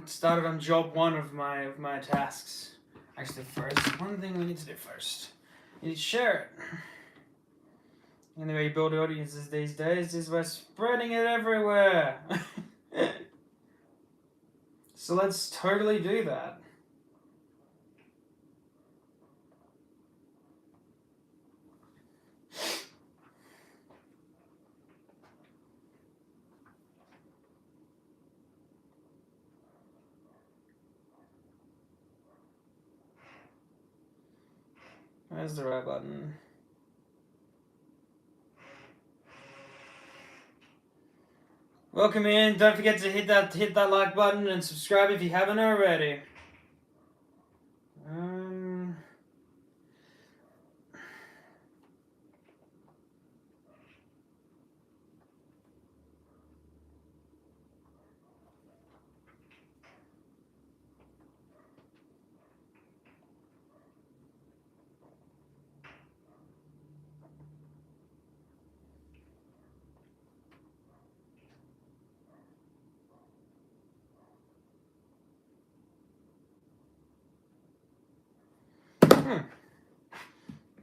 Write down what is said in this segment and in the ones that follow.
Started on job one of my tasks. Actually, first, one thing we need to do first. You need to share it. And the way you build audiences these days is by spreading it everywhere. So let's totally do that. Where's the right button? Welcome in. Don't forget to hit that like button and subscribe if you haven't already.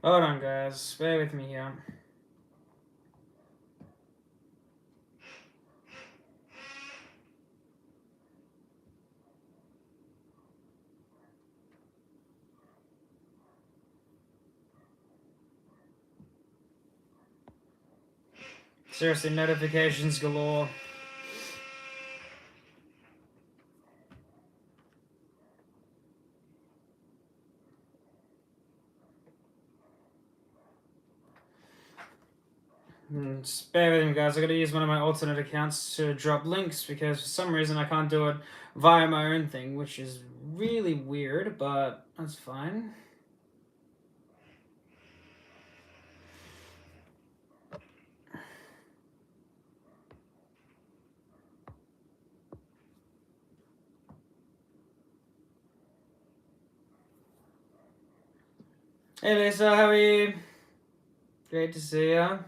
Hold on, guys. Bear with me here. Seriously, notifications galore. Bear with me, guys. I gotta use one of my alternate accounts to drop links because for some reason I can't do it via my own thing, which is really weird, but that's fine. Hey Lisa, how are you? Great to see you.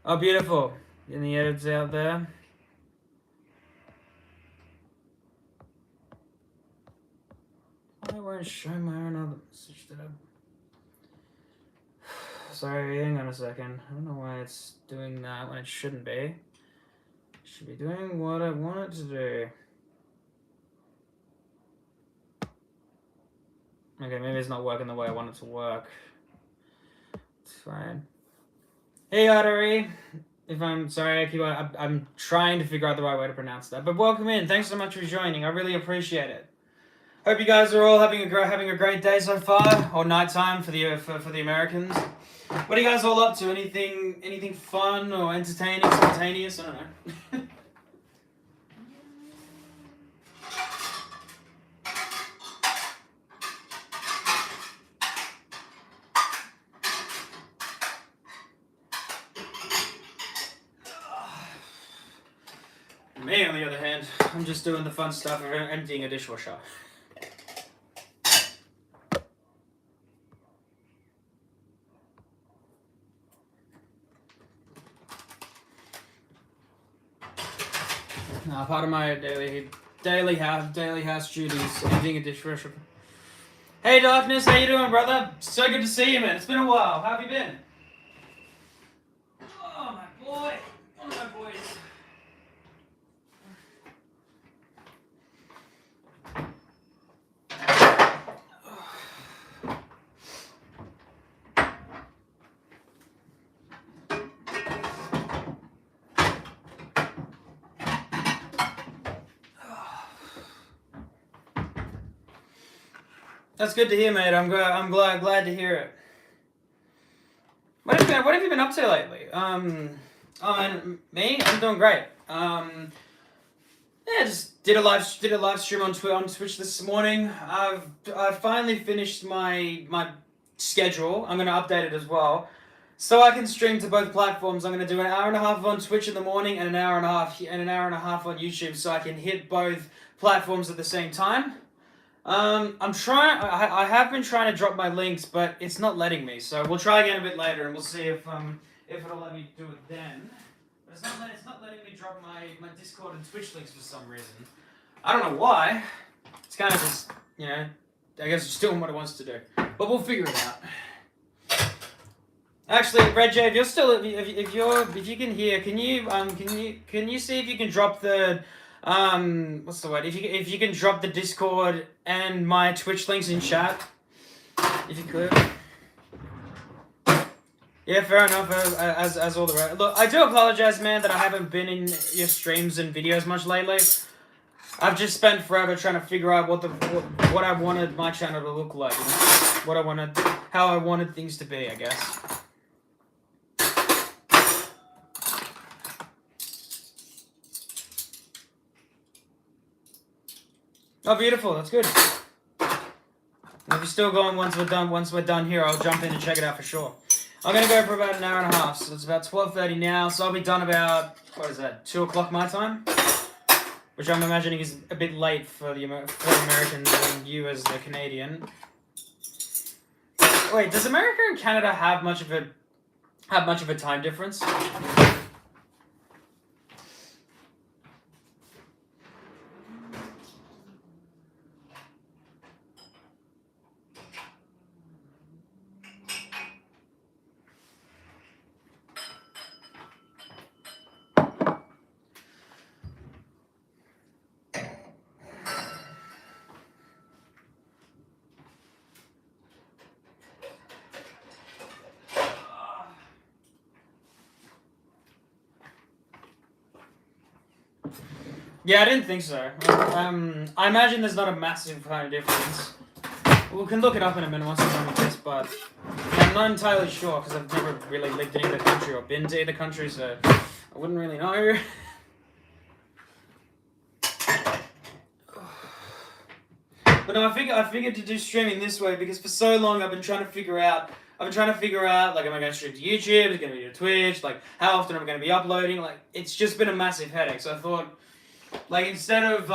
Oh, beautiful. Any edits out there? I won't show my own other message that Sorry, hang on a second. I don't know why it's doing that when it shouldn't be. It should be doing what I want it to do. Okay, maybe it's not working the way I want it to work. It's fine. Hey, Ottery. If I'm sorry, I'm trying to figure out the right way to pronounce that. But welcome in. Thanks so much for joining. I really appreciate it. Hope you guys are all having a great day so far, or nighttime for the Americans. What are you guys all up to? Anything fun or entertaining, spontaneous? I don't know. Me, on the other hand, I'm just doing the fun stuff of emptying a dishwasher. Part of my daily house duties, emptying a dishwasher. Hey, Darkness, how you doing, brother? So good to see you, man. It's been a while. How have you been? Oh, my boy. One of my boys. That's good to hear, mate. I'm glad to hear it. What have you been up to lately? Me? I'm doing great. Yeah, just did a live stream on Twitch this morning. I've finally finished my schedule. I'm gonna update it as well, so I can stream to both platforms. I'm gonna do an hour and a half on Twitch in the morning and an hour and a half on YouTube, so I can hit both platforms at the same time. I'm trying. I have been trying to drop my links, but it's not letting me. So we'll try again a bit later, and we'll see if it'll let me do it then. It's not letting me drop my Discord and Twitch links for some reason. I don't know why. It's kind of just, you know, I guess it's doing what it wants to do. But we'll figure it out. Actually, Red J, if you're still, if you can hear, can you see if you can drop the, what's the word? If you can drop the Discord and my Twitch links in chat, if you could. Yeah, fair enough. As all the rest. Look, I do apologize, man, that I haven't been in your streams and videos much lately. I've just spent forever trying to figure out what I wanted my channel to look like, you know? How I wanted things to be, I guess. Oh, beautiful. That's good. If you're still going once we're done here, I'll jump in and check it out for sure. I'm going to go for about an hour and a half, so it's about 12:30 now, so I'll be done about, what is that, 2 o'clock my time? Which I'm imagining is a bit late for the Americans and you as the Canadian. Wait, does America and Canada have much of a time difference? Yeah, I didn't think so. I imagine there's not a massive kind of difference. We can look it up in a minute once we're done with this, but I'm not entirely sure because I've never really lived in either country or been to either country, so I wouldn't really know. But no, I figured to do streaming this way because for so long I've been trying to figure out, like, am I going to stream to YouTube? Is it going to be to Twitch? Like, how often am I going to be uploading? Like, it's just been a massive headache. So I thought, like, instead of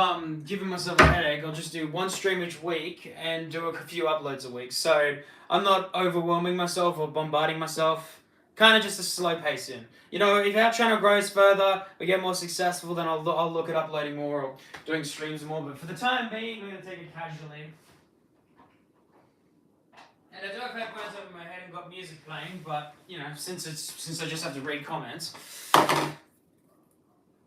giving myself a headache, I'll just do one stream each week and do a few uploads a week. So I'm not overwhelming myself or bombarding myself. Kind of just a slow pace in. You know, if our channel grows further, we get more successful, then I'll look at uploading more or doing streams more. But for the time being, we're going to take it casually. And I do have headphones over my head and got music playing, but, you know, since I just have to read comments.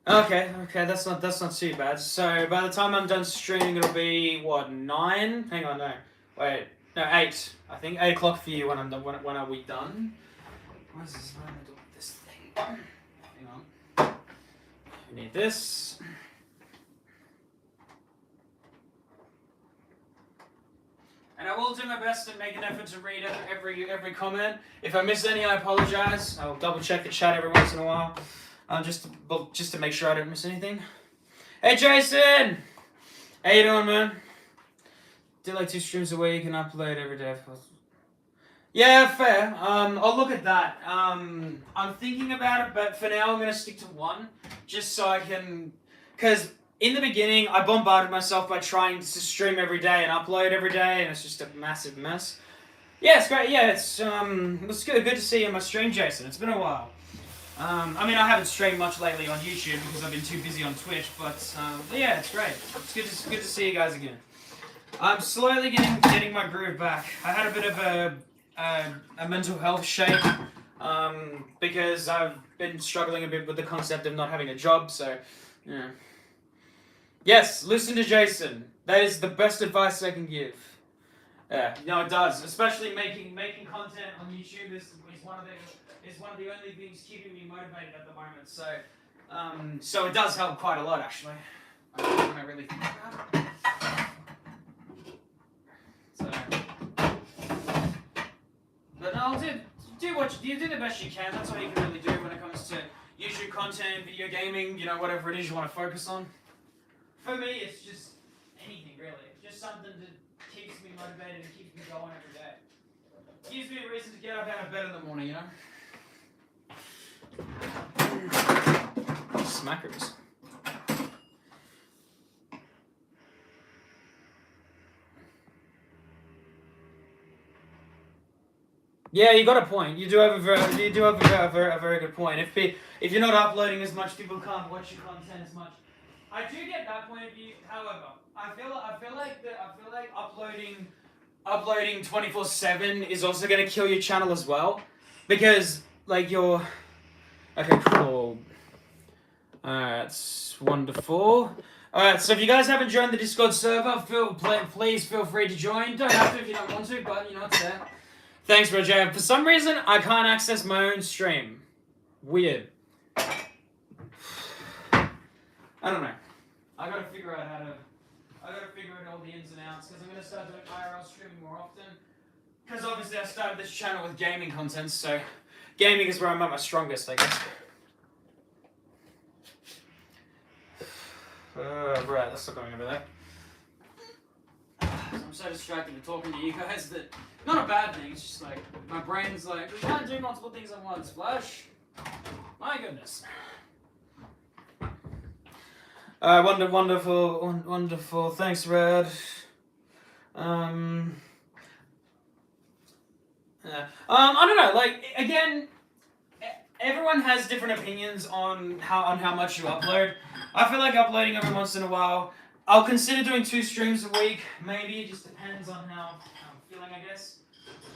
Okay, that's not too bad. So by the time I'm done streaming, it'll be what, 9? Hang on, no, wait, no, 8. I think 8 o'clock for you when I'm done. When are we done? What is this? What am I doing with this thing? Hang on. We need this. And I will do my best and make an effort to read every comment. If I miss any, I apologize. I'll double check the chat every once in a while. Just to make sure I don't miss anything. Hey Jason! How you doing, man? Do like 2 streams a week and upload every day. Yeah, fair. I'll look at that. I'm thinking about it, but for now I'm gonna stick to 1, just so I can. Because in the beginning, I bombarded myself by trying to stream every day and upload every day, and it's just a massive mess. Yeah, it's great. Yeah, it's good to see you on my stream, Jason. It's been a while. I mean, I haven't streamed much lately on YouTube because I've been too busy on Twitch, but yeah, it's great. It's good to see you guys again. I'm slowly getting my groove back. I had a bit of a mental health shake because I've been struggling a bit with the concept of not having a job, so, yeah. Yes, listen to Jason. That is the best advice I can give. Yeah, no, it does. Especially making content on YouTube is one of the only things keeping me motivated at the moment. So it does help quite a lot, actually. When I really think about it. So, but no, you do the best you can. That's all you can really do when it comes to YouTube content, video gaming, you know, whatever it is you want to focus on. For me, it's just anything really. Just something that keeps me motivated and keeps me going every day. Gives me a reason to get up out of bed in the morning, you know? Smackers. Yeah, you got a point. You do have a very good point. If you're not uploading as much, people can't watch your content as much. I do get that point of view. However, I feel like uploading 24/7 is also going to kill your channel as well, because like you're okay, cool. That's wonderful. Alright, so if you guys haven't joined the Discord server, please feel free to join. Don't have to if you don't want to, but you know it's there. Thanks, Roger. For some reason, I can't access my own stream. Weird. I don't know. I gotta figure out all the ins and outs, because I'm gonna start doing IRL streaming more often. Because obviously I started this channel with gaming content, so gaming is where I'm at my strongest, I guess. Right, that's not going over there. I'm so distracted with talking to you guys that, not a bad thing, it's just like, my brain's like, we can't do multiple things at once, Flash. My goodness. Wonderful. Thanks, Red. I don't know, like, again, everyone has different opinions on how much you upload. I feel like uploading every once in a while. I'll consider doing 2 streams a week. Maybe it just depends on how I'm feeling, I guess.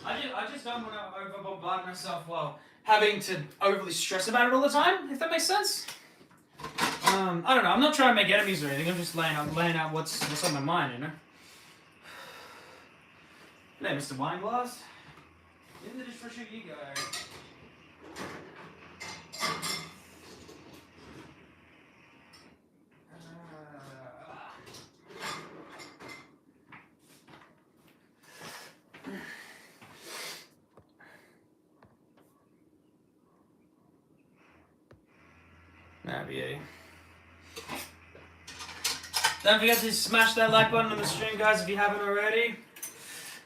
I just don't want to over bombard myself while having to overly stress about it all the time. If that makes sense. I don't know. I'm not trying to make enemies or anything. I'm just laying out what's on my mind, you know. Hey, Mr. Wineglass. In the dishwasher you go. Navier. Don't forget to smash that like button on the stream, guys, if you haven't already.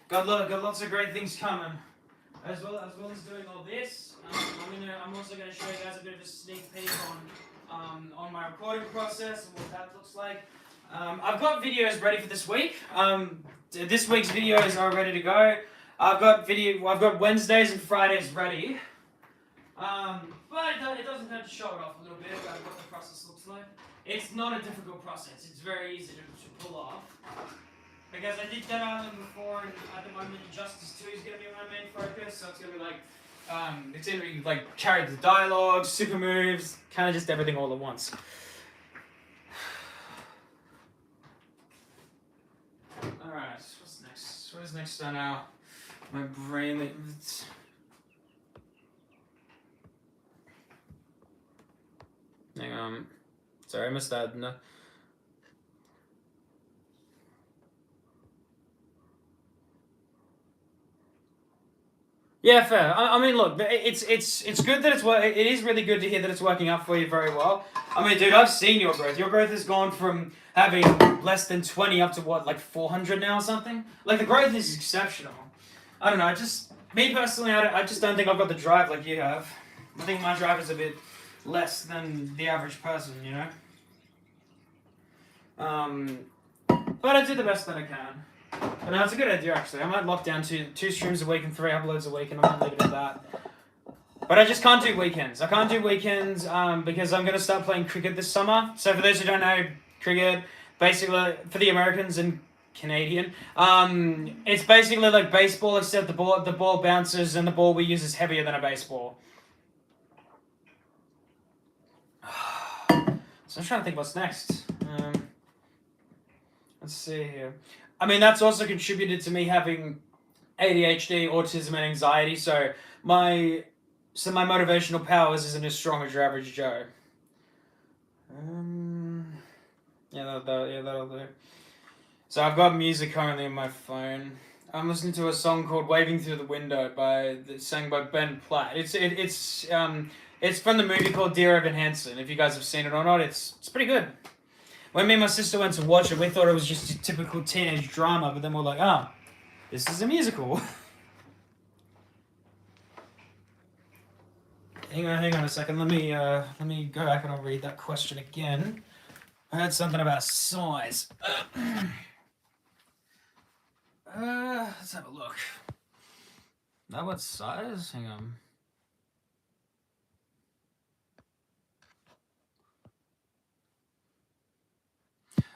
Got lots of great things coming. As well as doing all this, I'm also gonna show you guys a bit of a sneak peek on my recording process and what that looks like. I've got videos ready for this week. This week's videos are ready to go. I've got Wednesdays and Fridays ready. But it doesn't hurt to show it off a little bit about what the process looks like. It's not a difficult process. It's very easy to pull off. Because I did Dead Island before, and at the moment Justice 2 is going to be my main focus, so it's going to be like, it's going to be like character dialogue, super moves, kind of just everything all at once. Alright, what's next? What is next on now? My brain... Hang on. Sorry, I missed that. No. Yeah, fair. I mean, look, it's good that it is really good to hear that it's working out for you very well. I mean, dude, I've seen your growth. Your growth has gone from having less than 20 up to what, like 400 now or something? Like, the growth is exceptional. I don't know, me personally, I just don't think I've got the drive like you have. I think my drive is a bit less than the average person, you know? But I do the best that I can. But no, it's a good idea, actually. I might lock down two streams a week and 3 uploads a week, and I might leave it at that. But I just can't do weekends. I can't do weekends because I'm going to start playing cricket this summer. So for those who don't know, cricket, basically, for the Americans and Canadian, it's basically like baseball, except the ball bounces and the ball we use is heavier than a baseball. So I'm trying to think what's next. Let's see here. I mean, that's also contributed to me having ADHD, autism, and anxiety. So my motivational powers isn't as strong as your average Joe. Yeah, that'll do. So I've got music currently on my phone. I'm listening to a song called "Waving Through the Window" sang by Ben Platt. It's from the movie called Dear Evan Hansen. If you guys have seen it or not, it's pretty good. When me and my sister went to watch it, we thought it was just a typical teenage drama, but then we're like, this is a musical. Hang on a second. Let me go back and I'll read that question again. I heard something about size. Let's have a look. That what size? Hang on.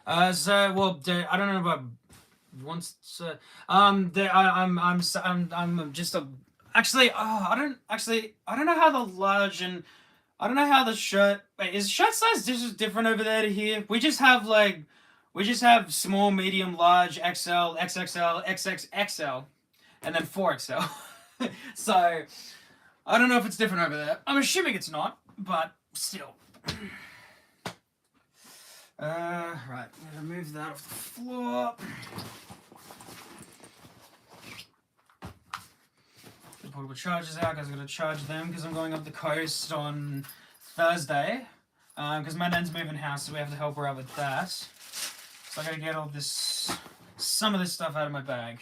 Well, I don't know about once. I'm just a. Actually, I don't know how the large and I don't know how the shirt. Wait, is shirt size just different over there to here? We just have small, medium, large, XL, XXL, XXXL, and then 4XL. So I don't know if it's different over there. I'm assuming it's not, but still. Right, I'm gonna move that off the floor. The portable charger's out, guys. I'm gonna charge them because I'm going up the coast on Thursday. Because my nan's moving house, so we have to help her out with that. So I gotta get some of this stuff out of my bag.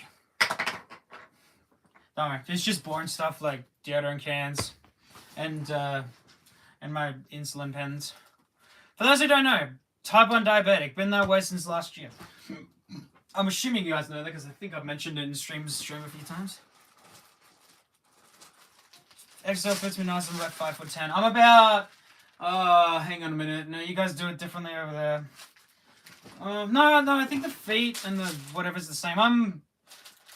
Don't worry, it's just boring stuff like deodorant cans and my insulin pens. For those who don't know, type 1 diabetic, been that way since last year. I'm assuming you guys know that because I think I've mentioned it in stream a few times. XL fits me nice. I'm about 5'10". I'm about. Hang on a minute. No, you guys do it differently over there. No. I think the feet and the whatever's the same. I'm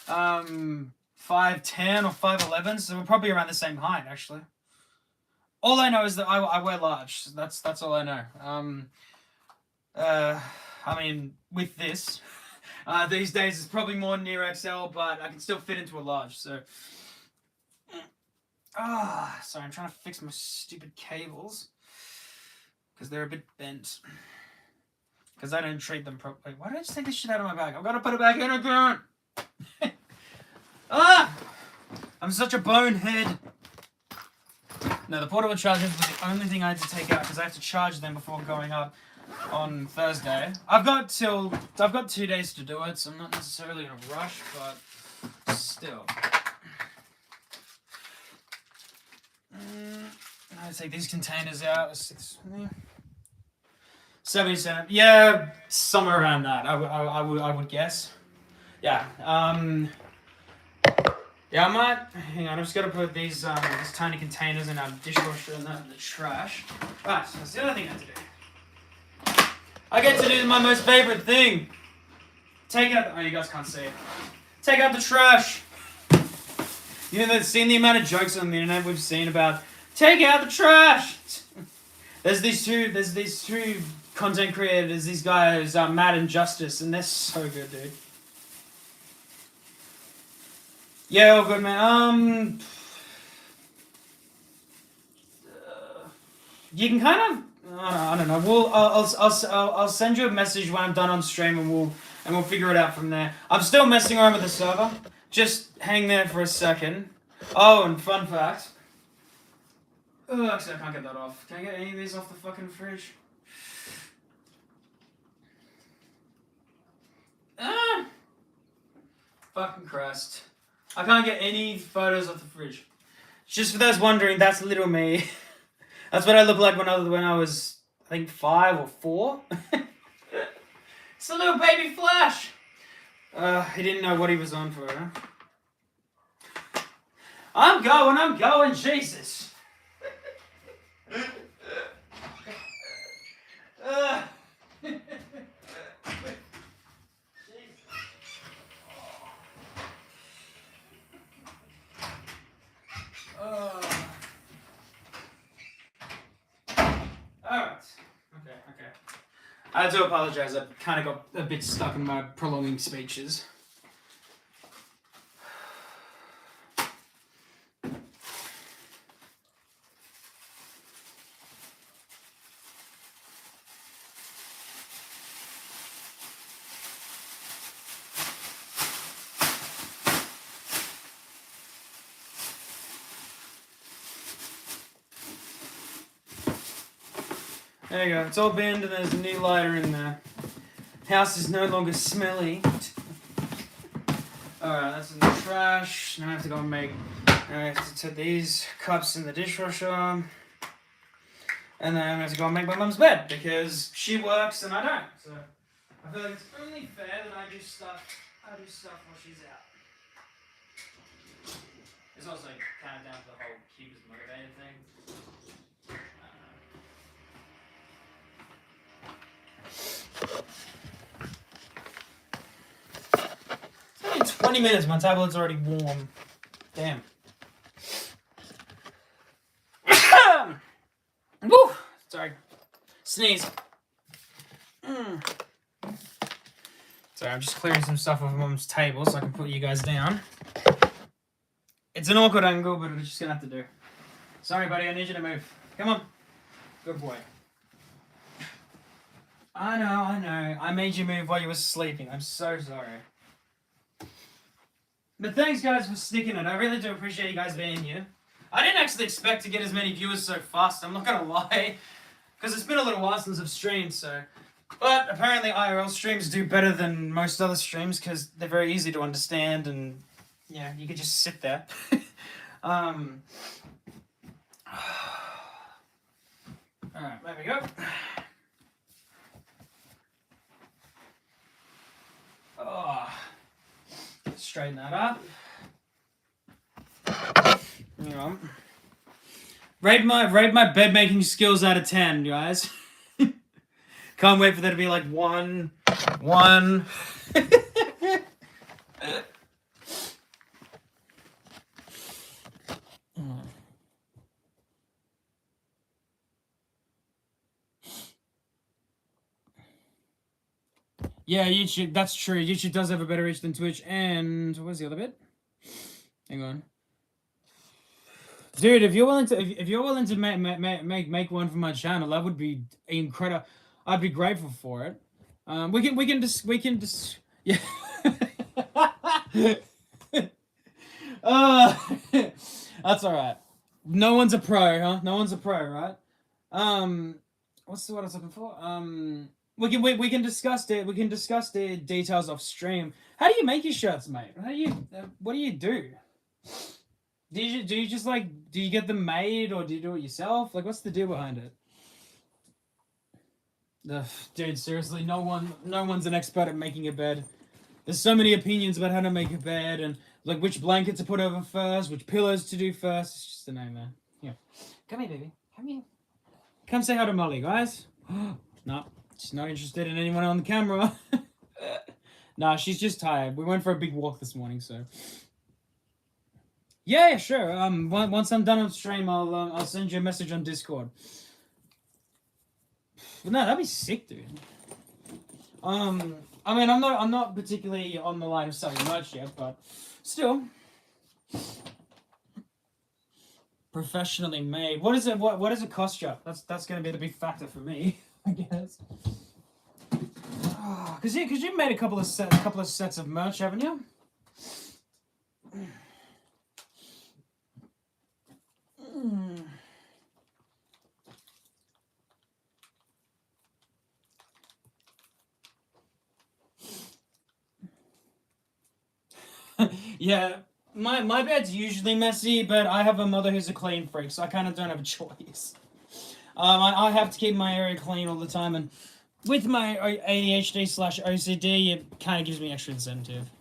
5'10" or 5'11", so we're probably around the same height actually. All I know is that I wear large. That's all I know. I mean, with this, these days it's probably more near XL, but I can still fit into a large. So. Sorry, I'm trying to fix my stupid cables because they're a bit bent. Because I don't treat them properly. Why did I just take this shit out of my bag? I've got to put it back in again. I'm such a bonehead. No, the portable chargers were the only thing I had to take out because I have to charge them before going up on Thursday. I've got 2 days to do it, so I'm not necessarily in a rush, but still. I take these containers out. 77. Yeah, somewhere around that. I would guess. Yeah. Yeah, I might. Hang on. I'm just gonna put these tiny containers in our dishwasher and that in the trash. Right. So that's the other thing I have to do. I get to do my most favorite thing. Take out. Oh, you guys can't see it. Take out the trash. You know, seen the amount of jokes on the internet we've seen about take out the trash. There's these two content creators. These guys, Matt and Justice, and they're so good, dude. Yeah, all good, man. You can kind of, I don't know. I'll send you a message when I'm done on stream, and we'll figure it out from there. I'm still messing around with the server. Just hang there for a second. Oh, and fun fact. Oh, actually, I can't get that off. Can I get any of these off the fucking fridge? Fucking Christ. I can't get any photos off the fridge. Just for those wondering, that's little me. That's what I looked like when I was, I think, 5 or 4. It's a little baby Flash. He didn't know what he was on for. Huh? I'm going, Jesus. Alright. Okay. I do apologize. I kind of got a bit stuck in my prolonging speeches. There you go, it's all binned and there's a new lighter in there. House is no longer smelly. Alright, that's in the trash. Now I have to go and now I have to put these cups in the dishwasher. And then I have to go and make my mum's bed because she works and I don't. So I feel like it's only fair that I do stuff while she's out. It's not kind of down to the whole keep us motivated thing. It's only 20 minutes. My tablet's already warm. Damn. Woo! Sorry. Sneeze. Sorry, I'm just clearing some stuff off Mum's table so I can put you guys down. It's an awkward angle, but we're just gonna have to do. Sorry, buddy, I need you to move. Come on. Good boy. I know. I made you move while you were sleeping. I'm so sorry. But thanks, guys, for sticking it. I really do appreciate you guys being here. I didn't actually expect to get as many viewers so fast, I'm not gonna lie. Because it's been a little while since I've streamed, so... But apparently IRL streams do better than most other streams because they're very easy to understand and, yeah, you can just sit there. Alright, there we go. Oh, straighten that up. Hang on. Rate my bed making skills out of 10, guys. Can't wait for there to be like one. Yeah, YouTube. That's true. YouTube does have a better reach than Twitch. And what's the other bit? Hang on. Dude, if you're willing to make one for my channel, that would be incredible. I'd be grateful for it. We can just yeah. That's all right. No one's a pro, huh? No one's a pro, right? What's the word I was looking for? We can discuss it. We can discuss the details off stream. How do you make your shirts, mate? What do you do? Do you just like, do you get them made or do you do it yourself? Like, what's the deal behind it? Ugh, dude, seriously, no one's an expert at making a bed. There's so many opinions about how to make a bed and like which blanket to put over first, which pillows to do first. It's just a nightmare. Yeah, come here, baby. Come here. Come say hi to Molly, guys. No, she's not interested in anyone on the camera. Nah, she's just tired. We went for a big walk this morning, so. Yeah, sure. Once I'm done on stream, I'll send you a message on Discord. But no, that'd be sick, dude. I mean, I'm not particularly on the line of selling merch yet, but still, professionally made. What is it? What does it cost you? That's gonna be the big factor for me, I guess. Cause you made a couple of sets of merch, haven't you? Yeah, my bed's usually messy, but I have a mother who's a clean freak, so I kind of don't have a choice. I have to keep my area clean all the time, and with my ADHD/OCD, it kind of gives me extra incentive.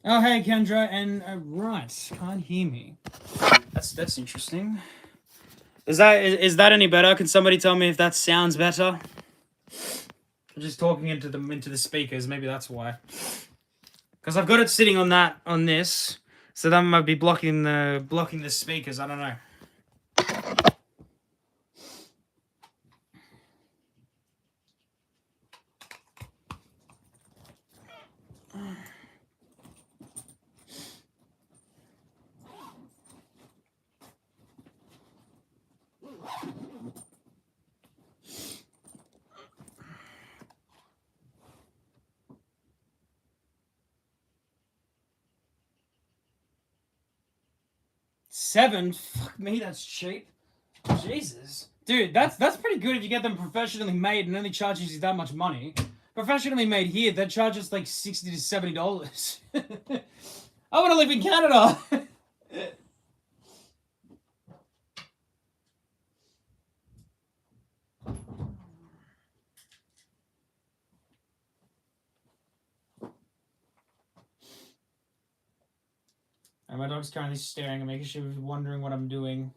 Oh, hey, Kendra, and right, can't hear me. That's interesting. Is that any better? Can somebody tell me if that sounds better? I'm just talking into the speakers. Maybe that's why. Because I've got it sitting on this, so that might be blocking the speakers. I don't know. $7? Fuck me, that's cheap. Jesus. Dude, that's pretty good if you get them professionally made and only charges you that much money. Professionally made here, that charges like $60 to $70. I want to live in Canada. And my dog's currently staring at me because she was wondering what I'm doing.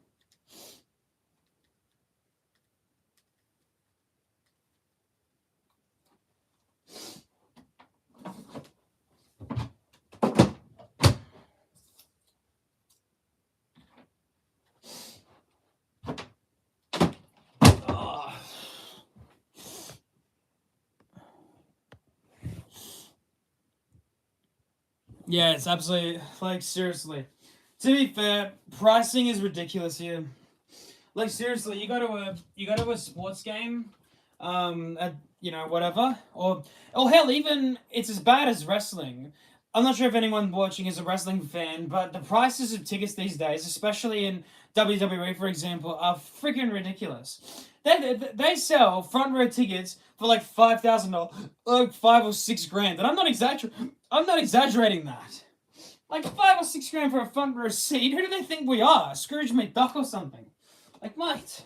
Yeah, it's absolutely, like, seriously. To be fair, pricing is ridiculous here. Like, seriously, you go to a sports game, at, whatever, or hell, even it's as bad as wrestling. I'm not sure if anyone watching is a wrestling fan, but the prices of tickets these days, especially in WWE, for example, are freaking ridiculous. They sell front row tickets for like $5,000, like $5 or $6 grand, and I'm not exaggerating that. Like $5 or $6 grand for a front row seat. Who do they think we are, Scrooge McDuck or something? Like, mate,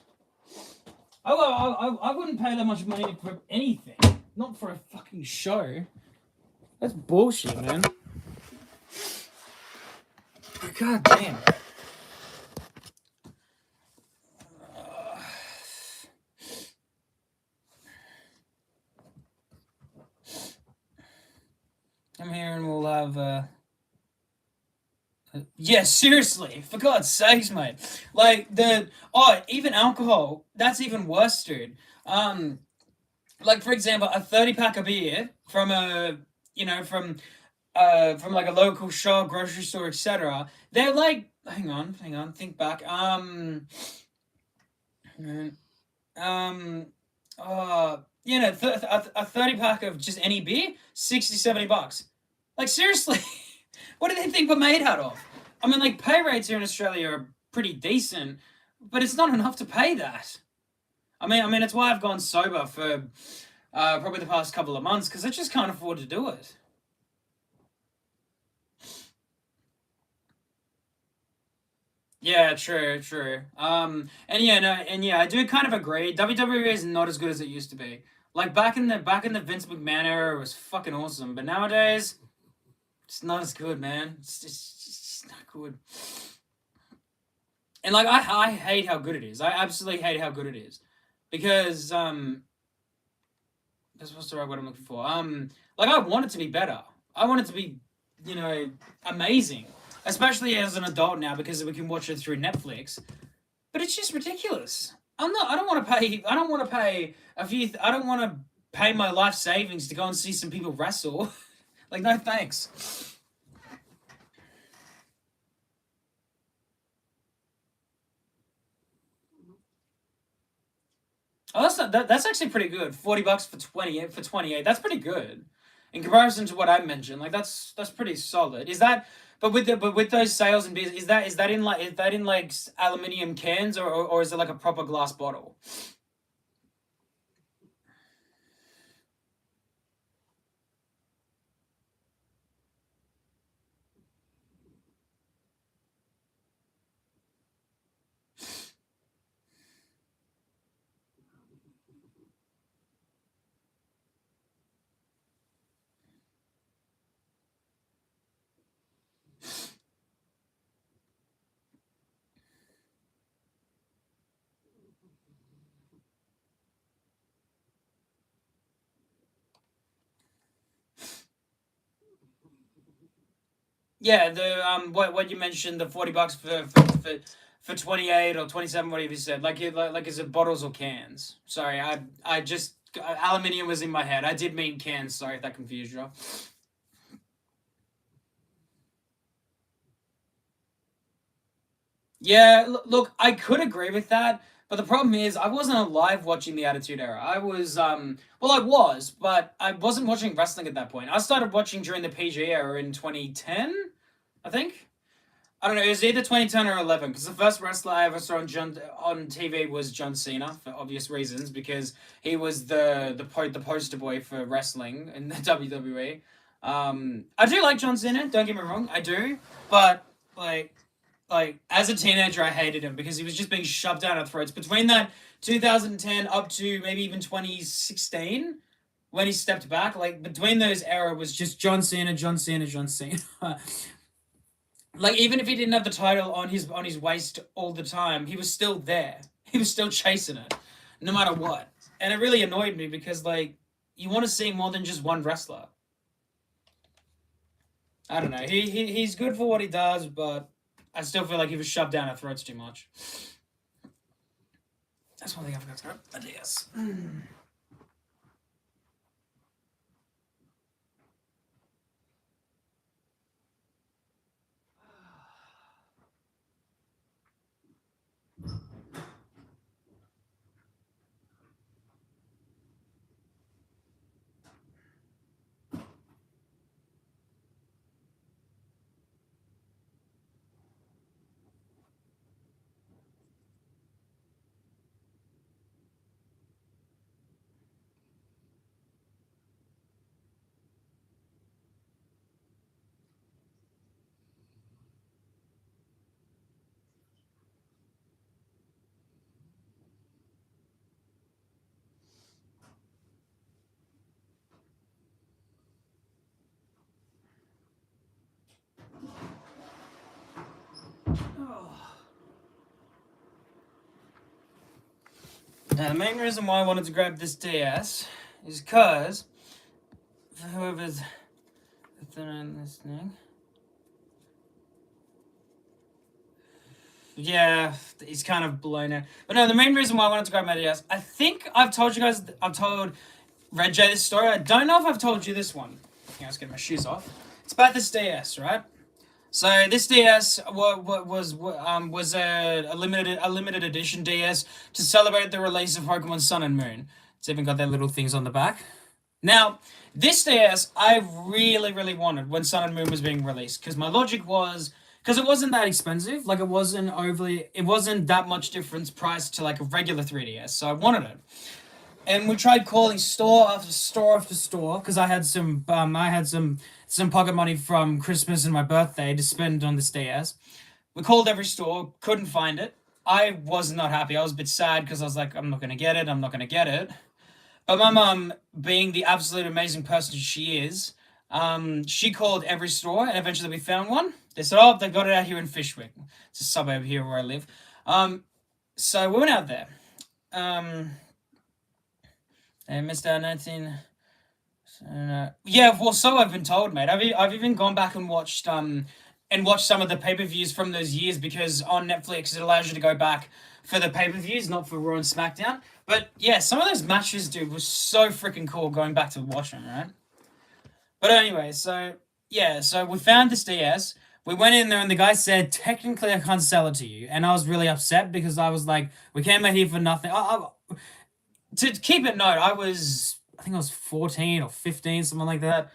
I wouldn't pay that much money for anything. Not for a fucking show. That's bullshit, man. God damn. I'm here and we'll have, yeah, seriously, for God's sakes, mate. Like, even alcohol, that's even worse, dude. Like, for example, a 30 pack of beer from from like a local shop, grocery store, etc. They're like, hang on, think back. Um, a 30 pack of just any beer, 60, $70. Like, seriously, what do they think we're made out of? I mean, like, pay rates here in Australia are pretty decent, but it's not enough to pay that. I mean, it's why I've gone sober for probably the past couple of months, because I just can't afford to do it. Yeah, true. I do kind of agree. WWE is not as good as it used to be. Like, back in the Vince McMahon era, it was fucking awesome, but nowadays, it's not as good, man. It's just not good. And like, I hate how good it is. I absolutely hate how good it is, because that's what's the right word I'm looking for. Like, I want it to be better. I want it to be, amazing, especially as an adult now, because we can watch it through Netflix. But it's just ridiculous. I don't want to pay. I don't want to pay a few. I don't want to pay my life savings to go and see some people wrestle. Like, no thanks. Oh, that's actually pretty good. $40 for 28. That's pretty good in comparison to what I mentioned. Like, that's pretty solid. Is that? But with those sales and business, is that in like aluminium cans, or is it like a proper glass bottle? Yeah, the what you mentioned, the $40 for 28 or 27, whatever you said. Like is it bottles or cans? Sorry, I just aluminium was in my head. I did mean cans. Sorry if that confused you. Yeah, look, I could agree with that, but the problem is I wasn't alive watching the Attitude Era. I was well, I was, but I wasn't watching wrestling at that point. I started watching during the PG era in 2010, I think. I don't know. It was either 2010 or 11, because the first wrestler I ever saw on TV was John Cena, for obvious reasons, because he was the poster boy for wrestling in the WWE. I do like John Cena. Don't get me wrong, I do, but like as a teenager, I hated him because he was just being shoved down our throats. Between that 2010 up to maybe even 2016, when he stepped back, like, between those era was just John Cena, John Cena, John Cena. Like, even if he didn't have the title on his waist all the time, he was still there. He was still chasing it, no matter what. And it really annoyed me because, like, you want to see more than just one wrestler. I don't know. He's good for what he does, but I still feel like he was shoved down our throats too much. That's one thing I forgot to grab. Ideas. Now, the main reason why I wanted to grab this DS is because, for whoever's listening, yeah, he's kind of blown out. But no, the main reason why I wanted to grab my DS, I think I've told you guys, I've told Red J this story. I don't know if I've told you this one. I was getting my shoes off. It's about this DS, right? So this DS was a limited edition DS to celebrate the release of Pokemon Sun and Moon. It's even got their little things on the back. Now, this DS I really wanted when Sun and Moon was being released because my logic was because it wasn't that expensive, like it wasn't that much difference priced to like a regular 3DS, so I wanted it. And we tried calling store after store after store because I had some pocket money from Christmas and my birthday to spend on this DS. We called every store, couldn't find it. I was not happy. I was a bit sad because I was like, I'm not gonna get it. I'm not gonna get it. But my mum, being the absolute amazing person she is, she called every store and eventually we found one. They said, "Oh, they got it out here in Fishwick. It's a suburb here where I live." So we went out there. And Mr. 19. Yeah, well, so I've been told, mate. I've even gone back and watched some of the pay-per-views from those years because on Netflix it allows you to go back for the pay-per-views, not for Raw and SmackDown. But yeah, some of those matches, dude, was so freaking cool going back to watch them, right? But anyway, so yeah, so we found this DS. We went in there and the guy said, technically I can't sell it to you. And I was really upset because I was like, we came out here for nothing. To keep it note, I think I was 14 or 15, something like that.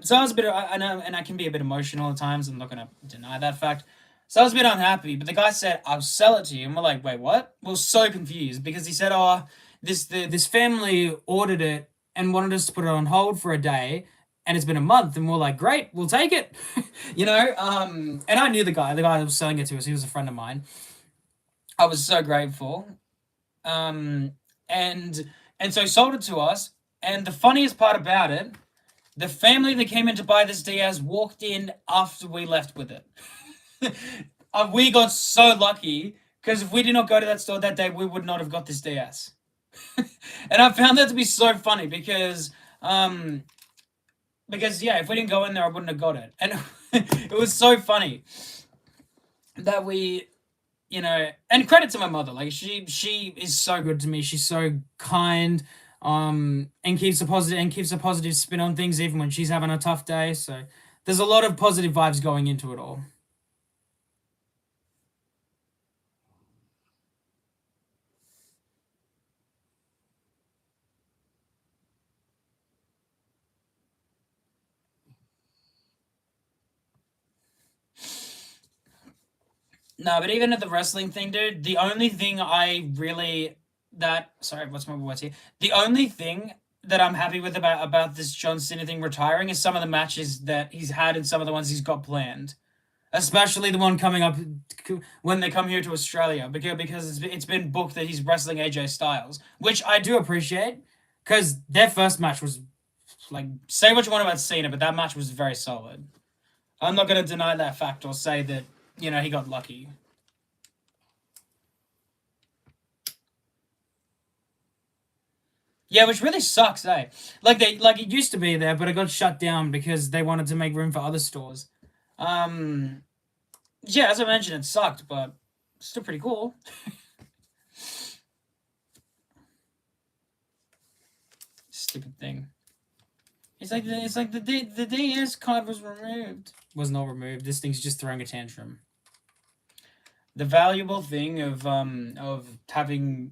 So I was a bit, I know, and I can be a bit emotional at times. I'm not gonna deny that fact. So I was a bit unhappy, but the guy said, "I'll sell it to you," and we're like, "Wait, what?" We are so confused because he said, "Oh, this family ordered it and wanted us to put it on hold for a day." And it's been a month, and we're like, great, we'll take it, you know. And I knew the guy that was selling it to us. He was a friend of mine. I was so grateful. Um, and and so he sold it to us. And the funniest part about it, the family that came in to buy this DS walked in after we left with it. We got so lucky because if we did not go to that store that day, we would not have got this DS. And I found that to be so funny because yeah, if we didn't go in there, I wouldn't have got it. And it was so funny that we, you know, and credit to my mother. Like she is so good to me. She's so kind, and keeps a positive spin on things even when she's having a tough day. So there's a lot of positive vibes going into it all. No, but even at the wrestling thing, dude, the only thing I really that sorry, what's my words here? The only thing that I'm happy with about this John Cena thing retiring is some of the matches that he's had and some of the ones he's got planned. Especially the one coming up when they come here to Australia because it's been booked that he's wrestling AJ Styles, which I do appreciate because their first match was like say what you want about Cena, but that match was very solid. I'm not going to deny that fact or say that, you know, he got lucky. Yeah, which really sucks, eh? Like it used to be there, but it got shut down because they wanted to make room for other stores. Yeah, as I mentioned, it sucked, but still pretty cool. Stupid thing. It's like the DS card was removed. Was not removed. This thing's just throwing a tantrum. The valuable thing of having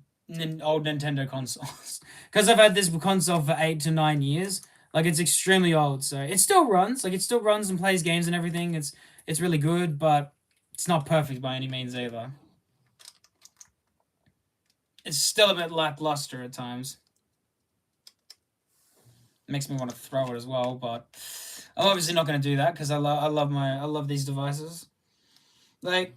old Nintendo consoles, because I've had this console for 8 to 9 years. Like, it's extremely old, so it still runs. Like, it still runs and plays games and everything. It's really good, but it's not perfect by any means either. It's still a bit lackluster at times. Makes me want to throw it as well, but I'm obviously not going to do that because I love these devices. Like,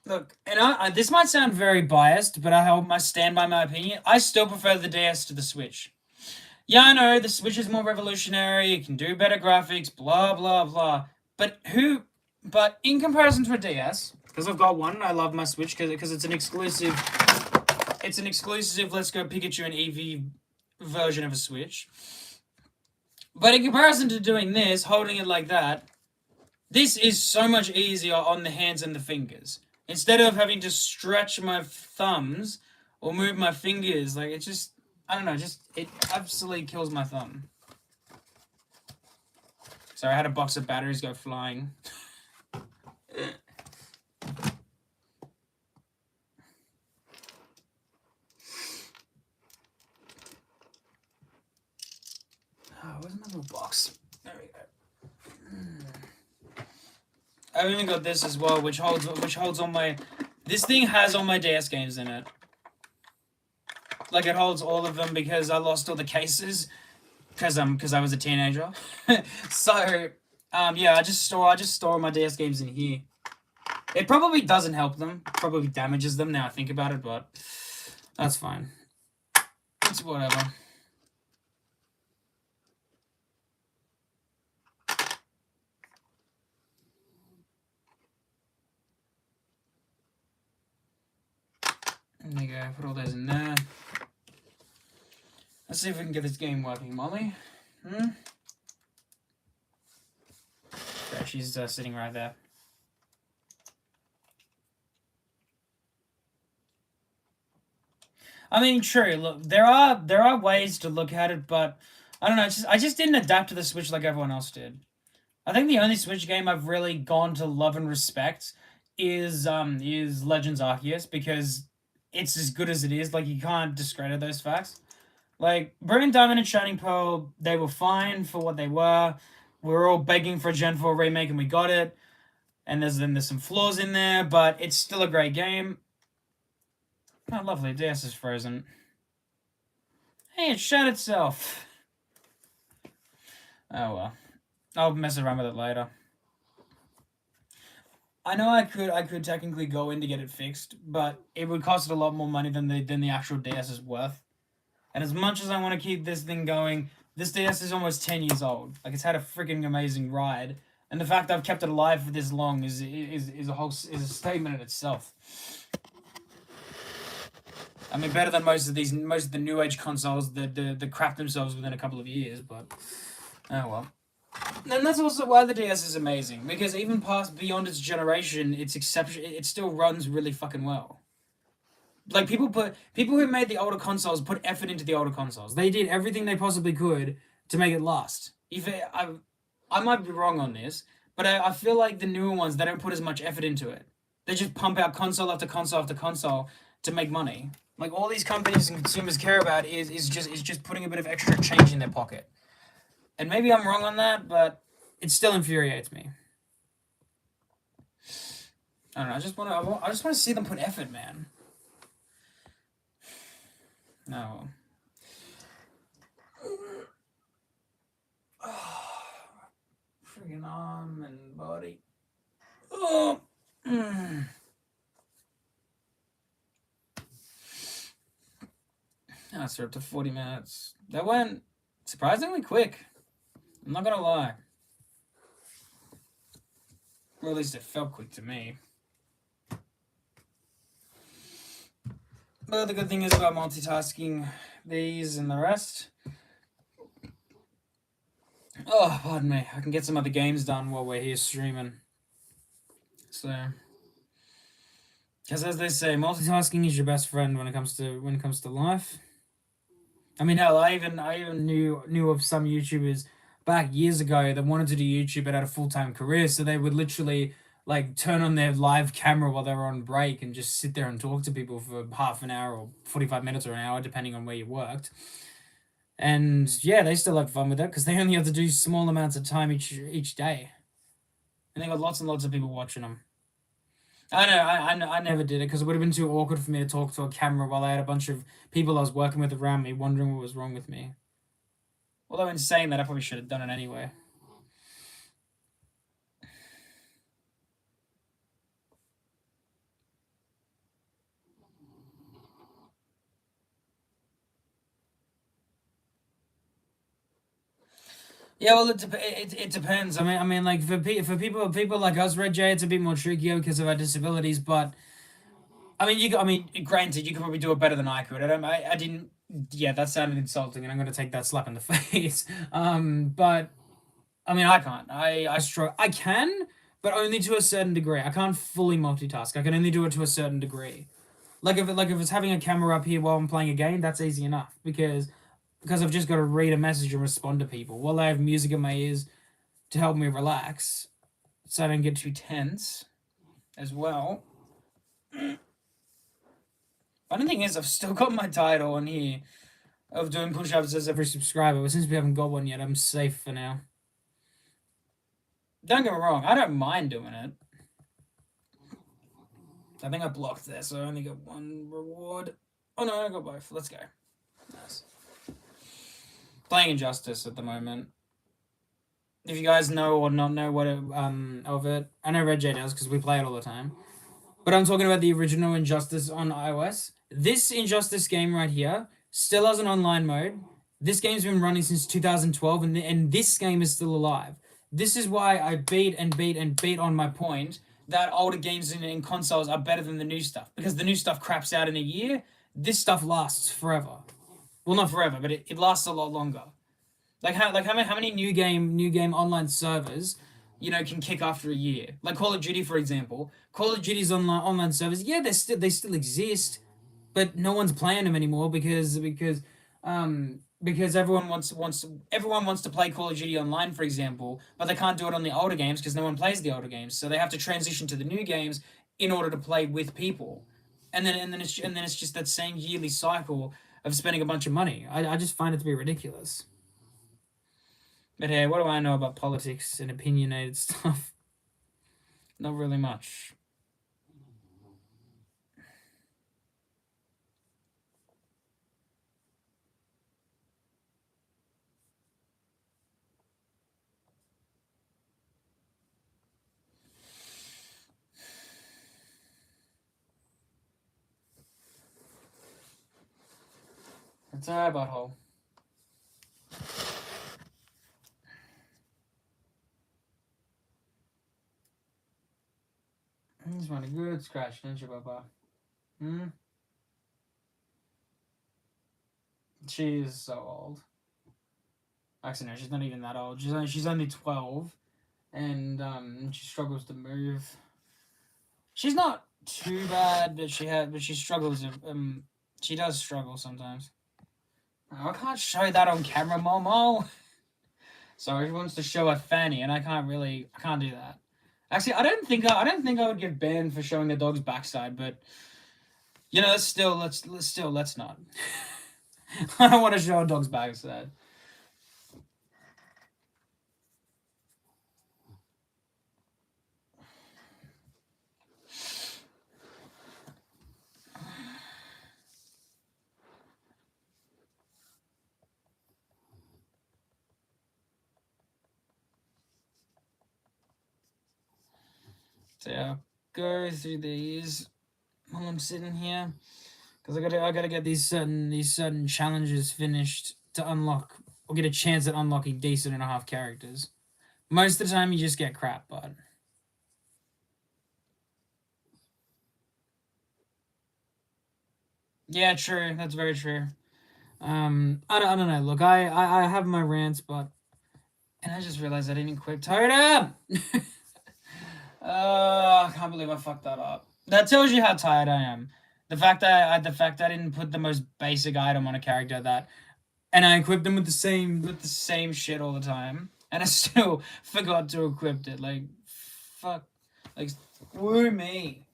look, and this might sound very biased, but I stand by my opinion. I still prefer the DS to the Switch. Yeah, I know the Switch is more revolutionary. It can do better graphics, blah blah blah. But in comparison to a DS, because I've got one, I love my Switch because it's an exclusive. It's an exclusive Let's Go Pikachu and Eevee version of a Switch. But in comparison to doing this, holding it like that, this is so much easier on the hands and the fingers. Instead of having to stretch my thumbs or move my fingers, like, it just, I don't know, it absolutely kills my thumb. Sorry, I had a box of batteries go flying. Oh, where's my little box? There we go. I've even got this as well, which holds all my. This thing has all my DS games in it. Like, it holds all of them because I lost all the cases because I was a teenager. So yeah, I just store my DS games in here. It probably doesn't help them. Probably damages them now I think about it, but that's fine. It's whatever. There you go, put all those in there. Let's see if we can get this game working, Molly. Okay, she's sitting right there. I mean, true. Look, there are ways to look at it, but I don't know. I just didn't adapt to the Switch like everyone else did. I think the only Switch game I've really gone to love and respect is Legends Arceus because it's as good as it is. Like, you can't discredit those facts. Like, Brilliant Diamond and Shining Pearl, they were fine for what they were. We were all begging for a Gen 4 remake and we got it. And there's some flaws in there, but it's still a great game. Oh, lovely. DS is frozen. Hey, it shut itself. Oh well. I'll mess around with it later. I know I could technically go in to get it fixed, but it would cost a lot more money than the actual DS is worth. And as much as I want to keep this thing going, this DS is almost 10 years old. Like, it's had a freaking amazing ride, and the fact I've kept it alive for this long is a statement in itself. I mean, better than most of the new age consoles that crap themselves within a couple of years, but oh well. And that's also why the DS is amazing, because even beyond its generation, it's exception. It still runs really fucking well. Like, people who made the older consoles put effort into the older consoles. They did everything they possibly could to make it last. I might be wrong on this, but I feel like the newer ones, they don't put as much effort into it. They just pump out console after console after console to make money. Like, all these companies and consumers care about is just putting a bit of extra change in their pocket. And maybe I'm wrong on that, but it still infuriates me. I don't know. I just want to see them put effort, man. No. Freaking arm and body. Oh. That's up to 40 minutes. That went surprisingly quick. I'm not gonna lie. Or at least it felt quick to me. But the good thing is about multitasking these and the rest. Oh, pardon me. I can get some other games done while we're here streaming. So, because as they say, multitasking is your best friend when it comes to life. I mean, hell, I even knew of some YouTubers back years ago that wanted to do YouTube but had a full-time career, so they would literally like turn on their live camera while they were on break and just sit there and talk to people for half an hour or 45 minutes or an hour, depending on where you worked. And yeah, they still had fun with it because they only have to do small amounts of time each day, and they got lots and lots of people watching them. I know, I never did it because it would have been too awkward for me to talk to a camera while I had a bunch of people I was working with around me wondering what was wrong with me. Although in saying that, I probably should have done it anyway. Yeah, well, it depends. I mean, like for people like us, Red J, it's a bit more trickier because of our disabilities. But I mean, granted, you could probably do it better than I could. I didn't. Yeah, that sounded insulting, and I'm gonna take that slap in the face. But I mean, I can't. I struggle. I can, but only to a certain degree. I can't fully multitask. I can only do it to a certain degree. Like if it's having a camera up here while I'm playing a game, that's easy enough because I've just got to read a message and respond to people while I have music in my ears to help me relax, so I don't get too tense, as well. Funny thing is, I've still got my title on here of doing push-ups as every subscriber, but since we haven't got one yet, I'm safe for now. Don't get me wrong, I don't mind doing it. I think I blocked there, so I only get one reward. Oh no, I got both. Let's go. Nice. Playing Injustice at the moment. If you guys know or not know what of it, I know Red J does because we play it all the time. But I'm talking about the original Injustice on iOS. This Injustice game right here still has an online mode. This game's been running since 2012, and this game is still alive. This is why I beat on my point that older games in consoles are better than the new stuff, because the new stuff craps out in a year. This stuff lasts forever. Well, not forever, but it lasts a lot longer. Like how many new game online servers, can kick after a year? Like Call of Duty, for example. Call of Duty's online servers, yeah, they still exist, but no one's playing them anymore because everyone wants to play Call of Duty online, for example, but they can't do it on the older games because no one plays the older games. So they have to transition to the new games in order to play with people, and then it's just that same yearly cycle of spending a bunch of money. I just find it to be ridiculous. But hey, what do I know about politics and opinionated stuff? Not really much. It's alright, butthole. He's running a good scratch, didn't you, Papa? She is so old. Actually, no, she's not even that old. She's only 12, and she struggles to move. She's not too bad, but she struggles. She does struggle sometimes. Oh, I can't show that on camera, Momo. Sorry, she wants to show her fanny, and I can't do that. Actually, I don't think I would get banned for showing a dog's backside, but let's not. I don't want to show a dog's backside. So yeah, go through these while I'm sitting here, because I gotta get these certain challenges finished to unlock or get a chance at unlocking decent and a half characters. Most of the time, you just get crap, but Yeah, true. That's very true. I don't know. Look, I have my rants, but and I just realized I didn't equip Totem. I can't believe I fucked that up. That tells you how tired I am. The fact that I didn't put the most basic item on a character that, and I equipped them with the same shit all the time, and I still forgot to equip it. Like, fuck, like, screw me.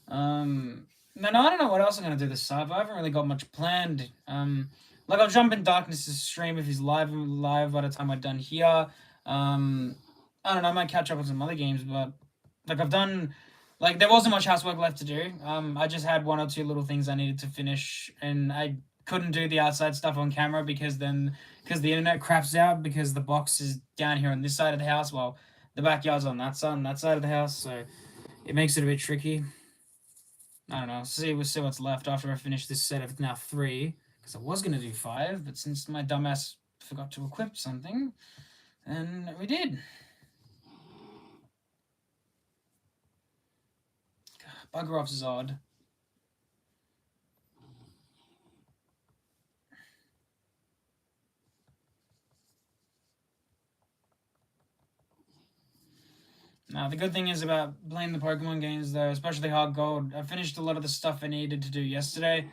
Man, I don't know what else I'm gonna do this sub. I haven't really got much planned. Like I'll jump in Darkness's stream if he's live by the time I'm done here. I don't know, I might catch up on some other games, but like I've done, like there wasn't much housework left to do. I just had one or two little things I needed to finish, and I couldn't do the outside stuff on camera because the internet craps out because the box is down here on this side of the house, while the backyard's on that side of the house, so it makes it a bit tricky. I don't know. We'll see what's left after I finish this set of now 3. Because I was gonna do 5, but since my dumbass forgot to equip something, then we did. Bugger off Zod. Now, the good thing is about playing the Pokemon games, though, especially Hard Gold, I finished a lot of the stuff I needed to do yesterday.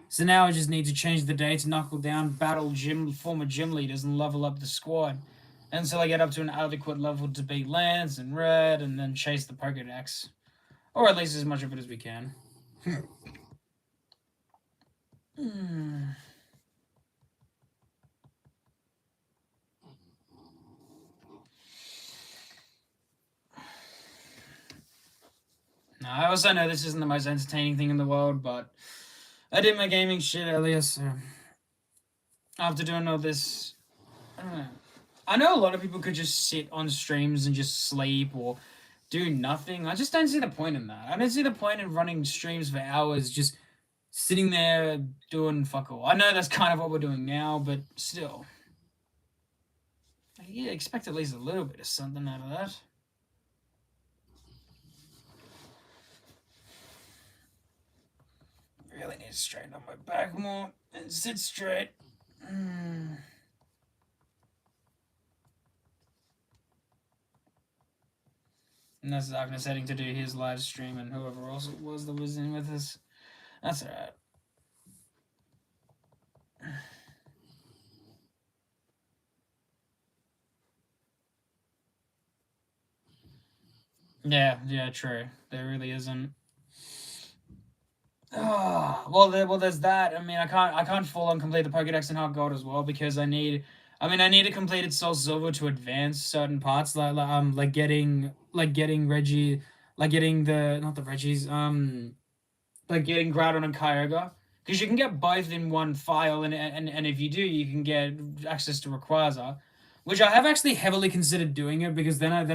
So now I just need to change the day to knuckle down, battle former gym leaders, and level up the squad. Until I get up to an adequate level to beat Lance and Red, and then chase the Pokedex. Or at least as much of it as we can. Now, I also know this isn't the most entertaining thing in the world, but I did my gaming shit earlier, so after doing all this, I don't know. I know a lot of people could just sit on streams and just sleep or do nothing. I just don't see the point in that. I don't see the point in running streams for hours just sitting there doing fuck all. I know that's kind of what we're doing now, but still. Yeah, expect at least a little bit of something out of that. Really need to straighten up my back more and sit straight. And that's Darkness heading to do his live stream, and whoever else it was that was in with us. That's alright. Yeah, true. There really isn't. Well, there's that. I mean, I can't full on complete the Pokédex in Hard Gold as well because I need a completed Soul Silver to advance certain parts, like getting Reggie, like getting the not the Reggies, like getting Groudon and Kyogre, because you can get both in one file, and if you do, you can get access to Rayquaza, which I have actually heavily considered doing it because then I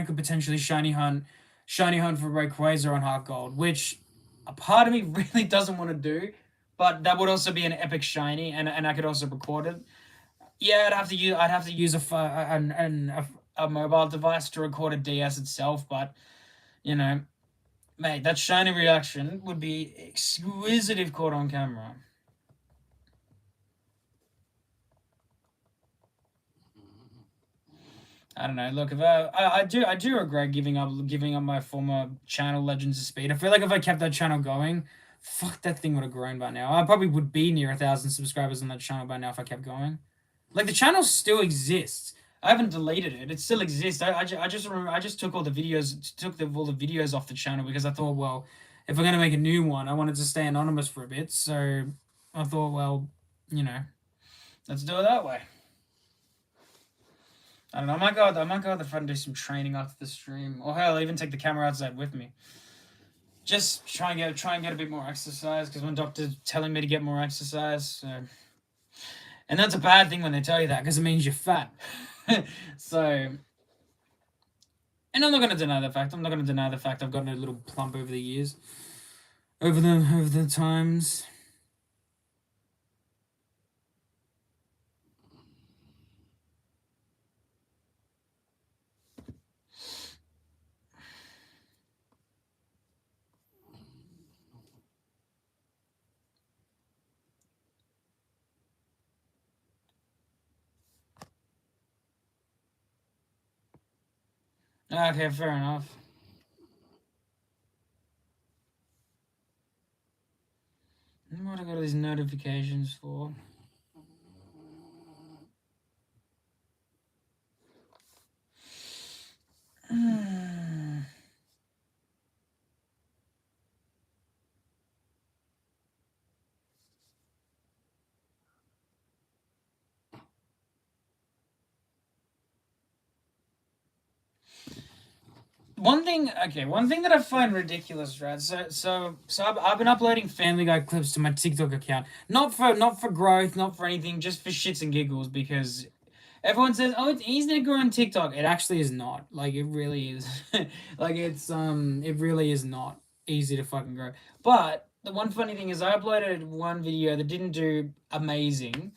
could potentially shiny hunt for Rayquaza on Heart Gold, which a part of me really doesn't want to do, but that would also be an epic shiny, and I could also record it. Yeah, I'd have to use a mobile device to record a DS itself, but you know, mate, that shiny reaction would be exquisite if caught on camera. I don't know. Look, if I do regret giving up my former channel, Legends of Speed. I feel like if I kept that channel going, fuck, that thing would have grown by now. I probably would be near 1,000 subscribers on that channel by now if I kept going. Like the channel still exists. I haven't deleted it. It still exists. I just remember I just took all the videos off the channel because I thought, well, if I'm gonna make a new one, I wanted to stay anonymous for a bit. So I thought, well, you know, let's do it that way. I don't know. I might go out the front and do some training after the stream, or hell, even take the camera outside with me. Just try and get a bit more exercise because my doctor's telling me to get more exercise. So. And that's a bad thing when they tell you that because it means you're fat. So, and I'm not gonna deny the fact. I'm not gonna deny the fact I've gotten a little plump over the years, over the times. Okay, fair enough. What I got all these notifications for? One thing that I find ridiculous, right? I've been uploading Family Guy clips to my TikTok account, not for growth, not for anything, just for shits and giggles, because everyone says, "Oh, it's easy to grow on TikTok." It actually is not. Like, it really is. Like, it really is not easy to fucking grow. But the one funny thing is, I uploaded one video that didn't do amazing,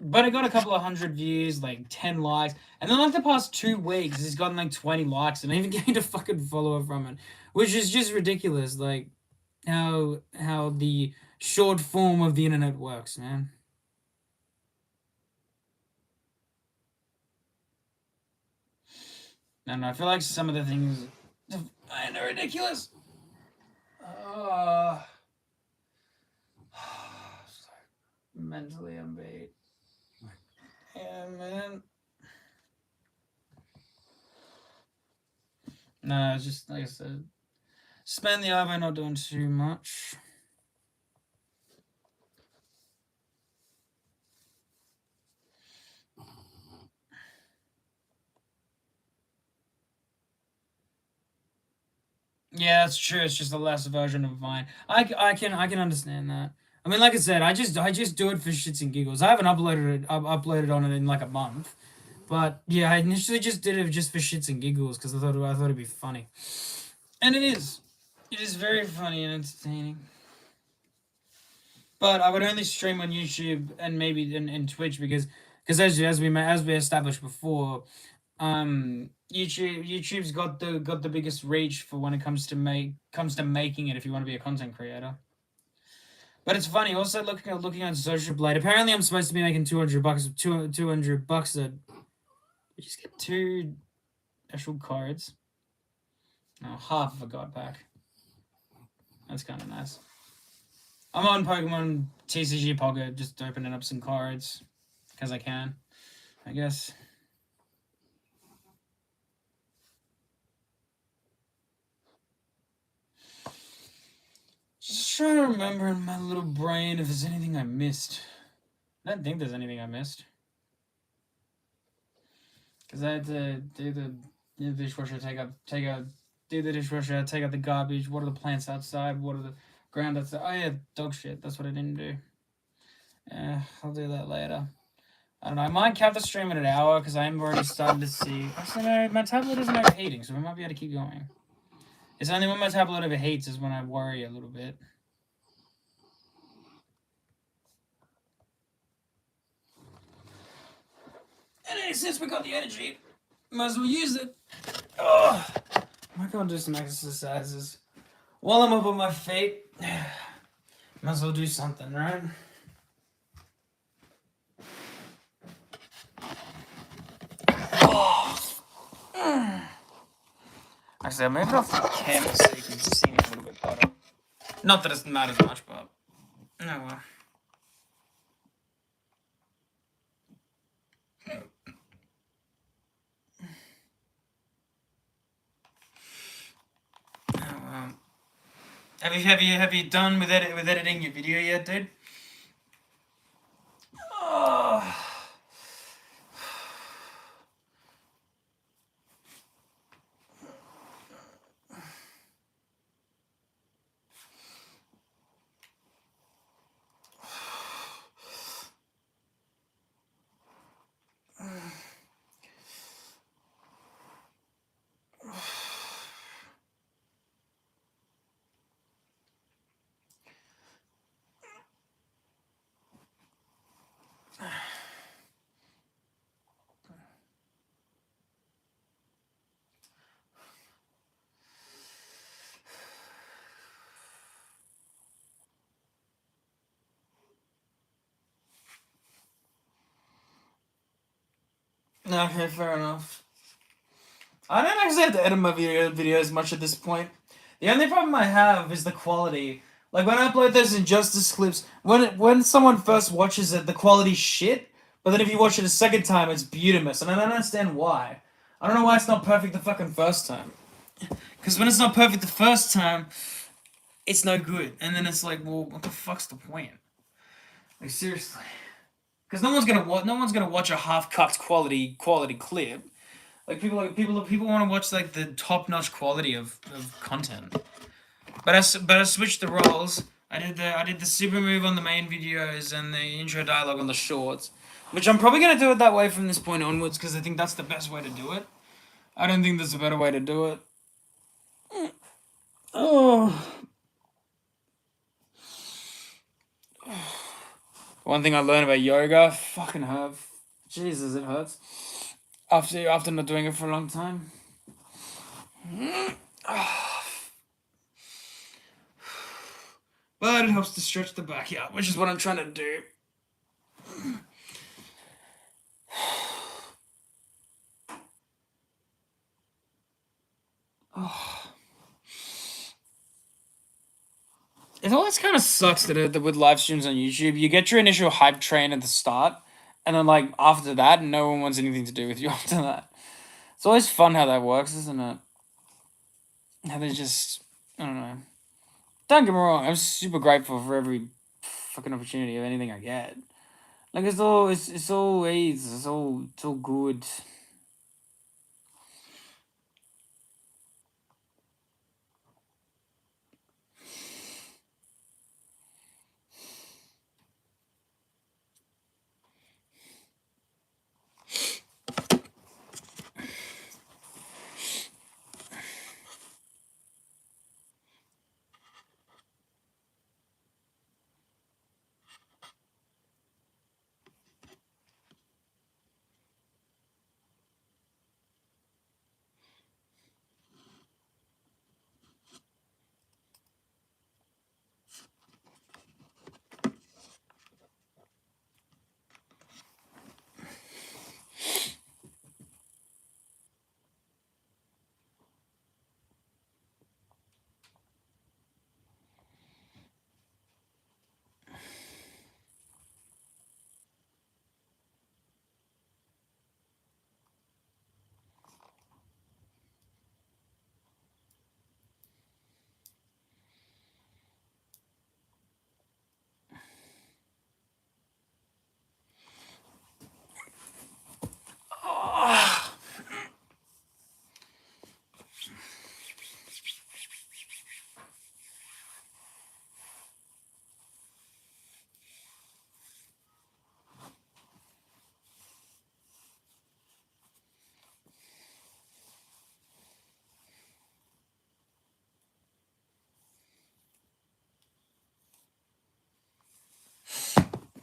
but it got a couple of hundred views, like 10 likes, and then like the past 2 weeks, it's gotten like 20 likes, and I even gained a fucking follower from it, which is just ridiculous. Like, how the short form of the internet works, man. And I feel like some of the things are ridiculous. Uh, mentally unbeat. Yeah, man. No, it's just like I said. Spend the hour by not doing too much. Yeah, it's true. It's just a less version of Vine. I can understand that. I mean, like I said, I just do it for shits and giggles. I haven't uploaded on it in like a month, but yeah, I initially just did it just for shits and giggles because I thought it'd be funny, and it is. It is very funny and entertaining. But I would only stream on YouTube and maybe in Twitch because as we established before, YouTube's got the biggest reach for when it comes to making it if you want to be a content creator. But it's funny also looking on Social Blade. Apparently, I'm supposed to be making $200. $200 a. You just get 2 actual cards. Oh, half of a god pack. That's kind of nice. I'm on Pokemon TCG Pocket, just opening up some cards because I can, I guess. Just trying to remember in my little brain if there's anything I missed. I don't think there's anything I missed. Because I had to do the dishwasher, do the dishwasher, take out the garbage. What are the plants outside? What are the ground outside? Oh yeah, dog shit. That's what I didn't do. Yeah, I'll do that later. I don't know. I might cap the stream at an hour because I am already starting to see. Actually, no, my tablet isn't overheating, so we might be able to keep going. It's only when my tablet overheats is when I worry a little bit. And since we got the energy, might as well use it. Oh, might go and do some exercises. While I'm up on my feet, might as well do something, right? Actually, I moved off the camera so you can see me a little bit better. Not that it matters much, but oh well. Oh well. Have you done with editing your video yet, dude? Oh. Okay, fair enough. I don't actually have to edit my videos much at this point. The only problem I have is the quality. Like when I upload those Injustice clips, when someone first watches it, the quality's shit. But then if you watch it a second time, it's beautimous, and I don't understand why. I don't know why it's not perfect the fucking first time. Because when it's not perfect the first time, it's no good, and then it's like, well, what the fuck's the point? Like seriously, because no one's gonna watch a half-cut quality clip. Like people want to watch like the top-notch quality of content. But I switched the roles. I did the super move on the main videos and the intro dialogue on the shorts, which I'm probably gonna do it that way from this point onwards because I think that's the best way to do it. I don't think there's a better way to do it. Oh. One thing I learned about yoga, fucking hurt. Jesus, it hurts. After not doing it for a long time. But it helps to stretch the back out, which is what I'm trying to do. It always kind of sucks that with live streams on YouTube, you get your initial hype train at the start, and then like after that, no one wants anything to do with you after that. It's always fun how that works, isn't it? How they just, I don't know. Don't get me wrong, I'm super grateful for every fucking opportunity of anything I get. Like it's all easy, it's all good.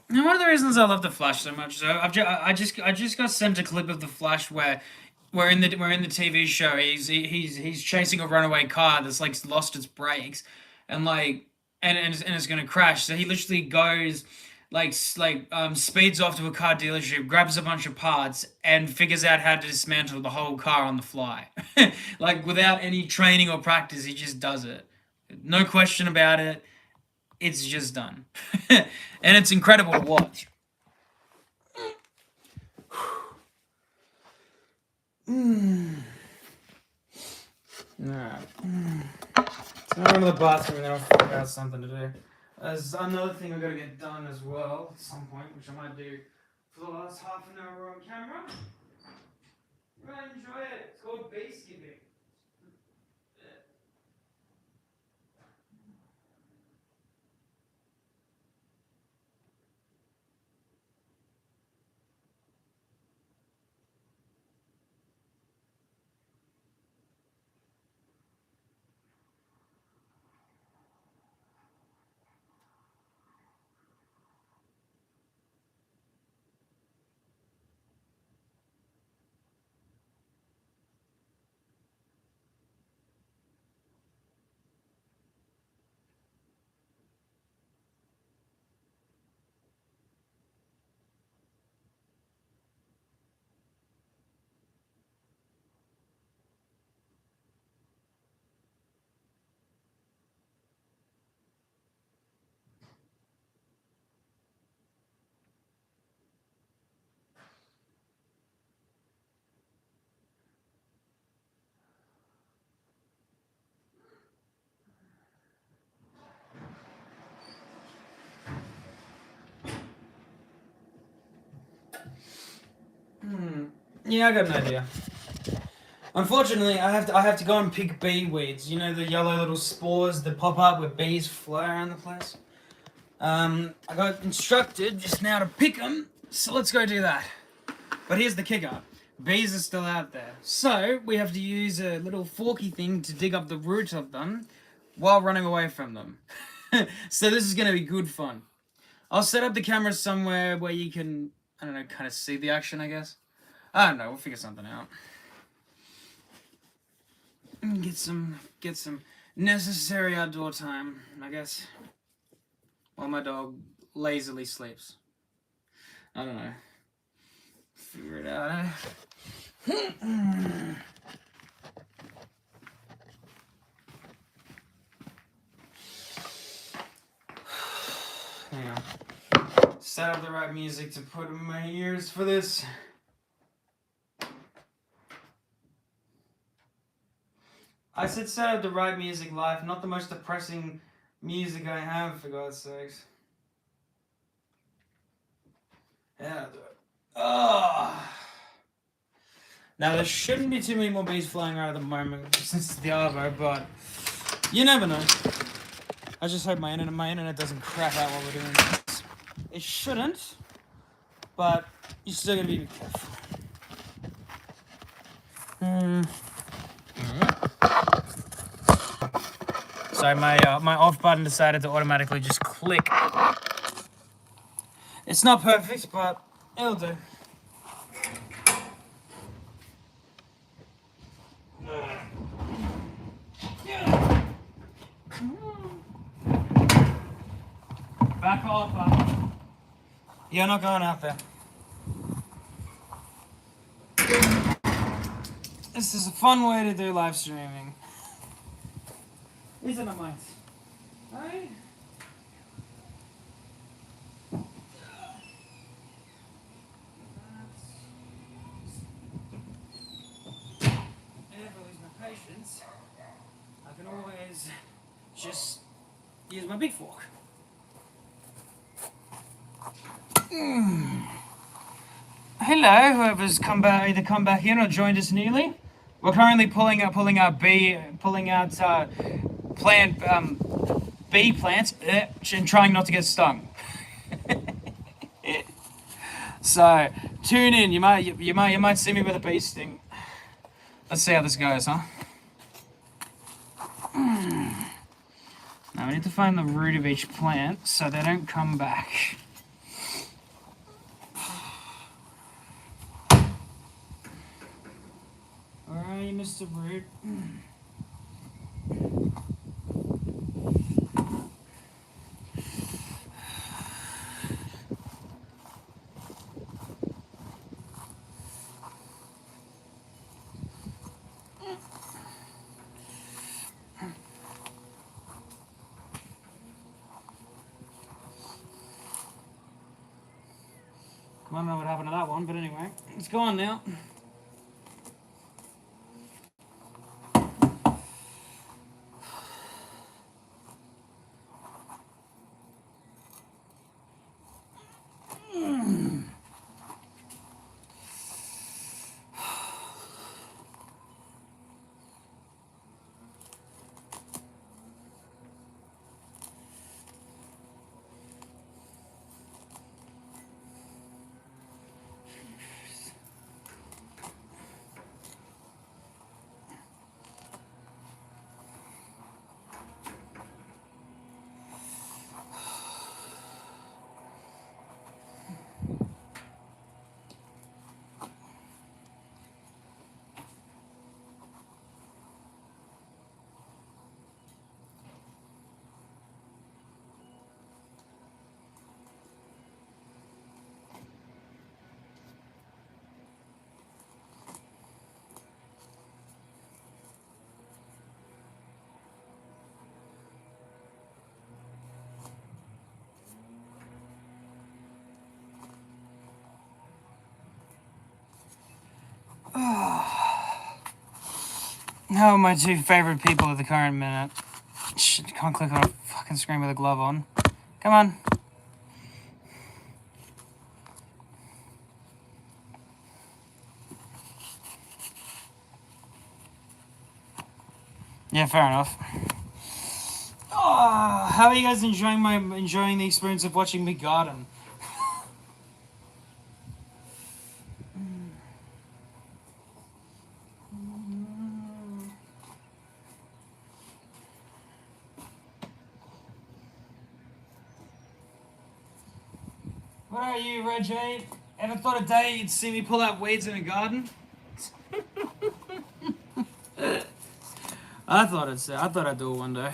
And one of the reasons I love the Flash so much, so I just got sent a clip of the Flash where we're in the TV show. He's chasing a runaway car that's like lost its brakes, and like and it's gonna crash. So he literally goes speeds off to a car dealership, grabs a bunch of parts, and figures out how to dismantle the whole car on the fly, like without any training or practice. He just does it, no question about it. It's just done, and it's incredible to watch. Alright. So I'm going to the bathroom and then I'll figure out something to do. There's another thing I've got to get done as well at some point, which I might do for the last half an hour on camera. You might enjoy it. It's called base skipping. Yeah, I got an idea. Unfortunately, I have to go and pick bee weeds. You know the yellow little spores that pop up where bees fly around the place. I got instructed just now to pick them, so let's go do that. But here's the kicker: bees are still out there, so we have to use a little forky thing to dig up the roots of them while running away from them. So this is gonna be good fun. I'll set up the camera somewhere where you can, I don't know, kind of see the action, I guess. I don't know, we'll figure something out. Get some necessary outdoor time, I guess. While my dog lazily sleeps. I don't know. Figure it out, eh? Hang on. Set up the right music to put in my ears for this. I said set up the right music live, not the most depressing music I have, for God's sakes. Yeah, I'll do it. Oh. Now, there shouldn't be too many more bees flying around at the moment since it's the Arvo, but you never know. I just hope my internet doesn't crap out while we're doing this. It shouldn't, but you still gotta be careful. So my off button decided to automatically just click. It's not perfect, but it'll do. Back off, You're not going out there. This is a fun way to do live streaming. Isn't it, mate? Hey? If I lose my patience, I can always just use my big fork. Hello, whoever's either come back in or joined us newly. We're currently pulling out bee plants and trying not to get stung. So tune in. You might see me with a bee sting. Let's see how this goes, huh? Now we need to find the root of each plant so they don't come back. Where are you, Mr. Root? I don't know what happened to that one, but anyway, it's gone now. How are my two favorite people at the current minute? Shit, can't click on a fucking screen with a glove on. Come on. Yeah, fair enough. Oh, how are you guys enjoying the experience of watching me garden? What are you, Red Jade? Ever thought a day you'd see me pull out weeds in a garden? I thought I'd do it one day.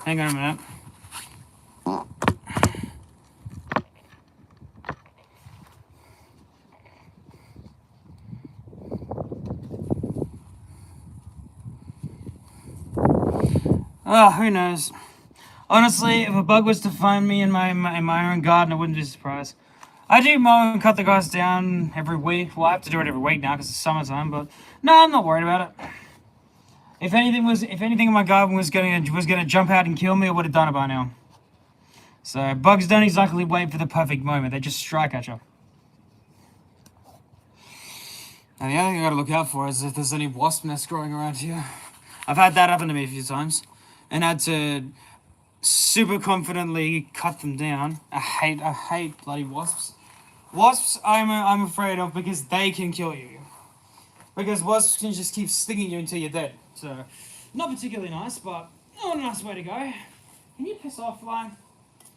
Hang on a minute. Oh, who knows? Honestly, if a bug was to find me in my own garden, I wouldn't be surprised. I do mow and cut the grass down every week. Well, I have to do it every week now because it's summertime. But no, I'm not worried about it. If anything in my garden was gonna jump out and kill me, I would have done it by now. So bugs don't exactly wait for the perfect moment; they just strike at you. And the other thing I gotta look out for is if there's any wasp nests growing around here. I've had that happen to me a few times, and had to super confidently cut them down. I hate bloody wasps. Wasps, I'm afraid of because they can kill you. Because wasps can just keep stinging you until you're dead. So, not particularly nice, but not a nice way to go. Can you piss off, fly?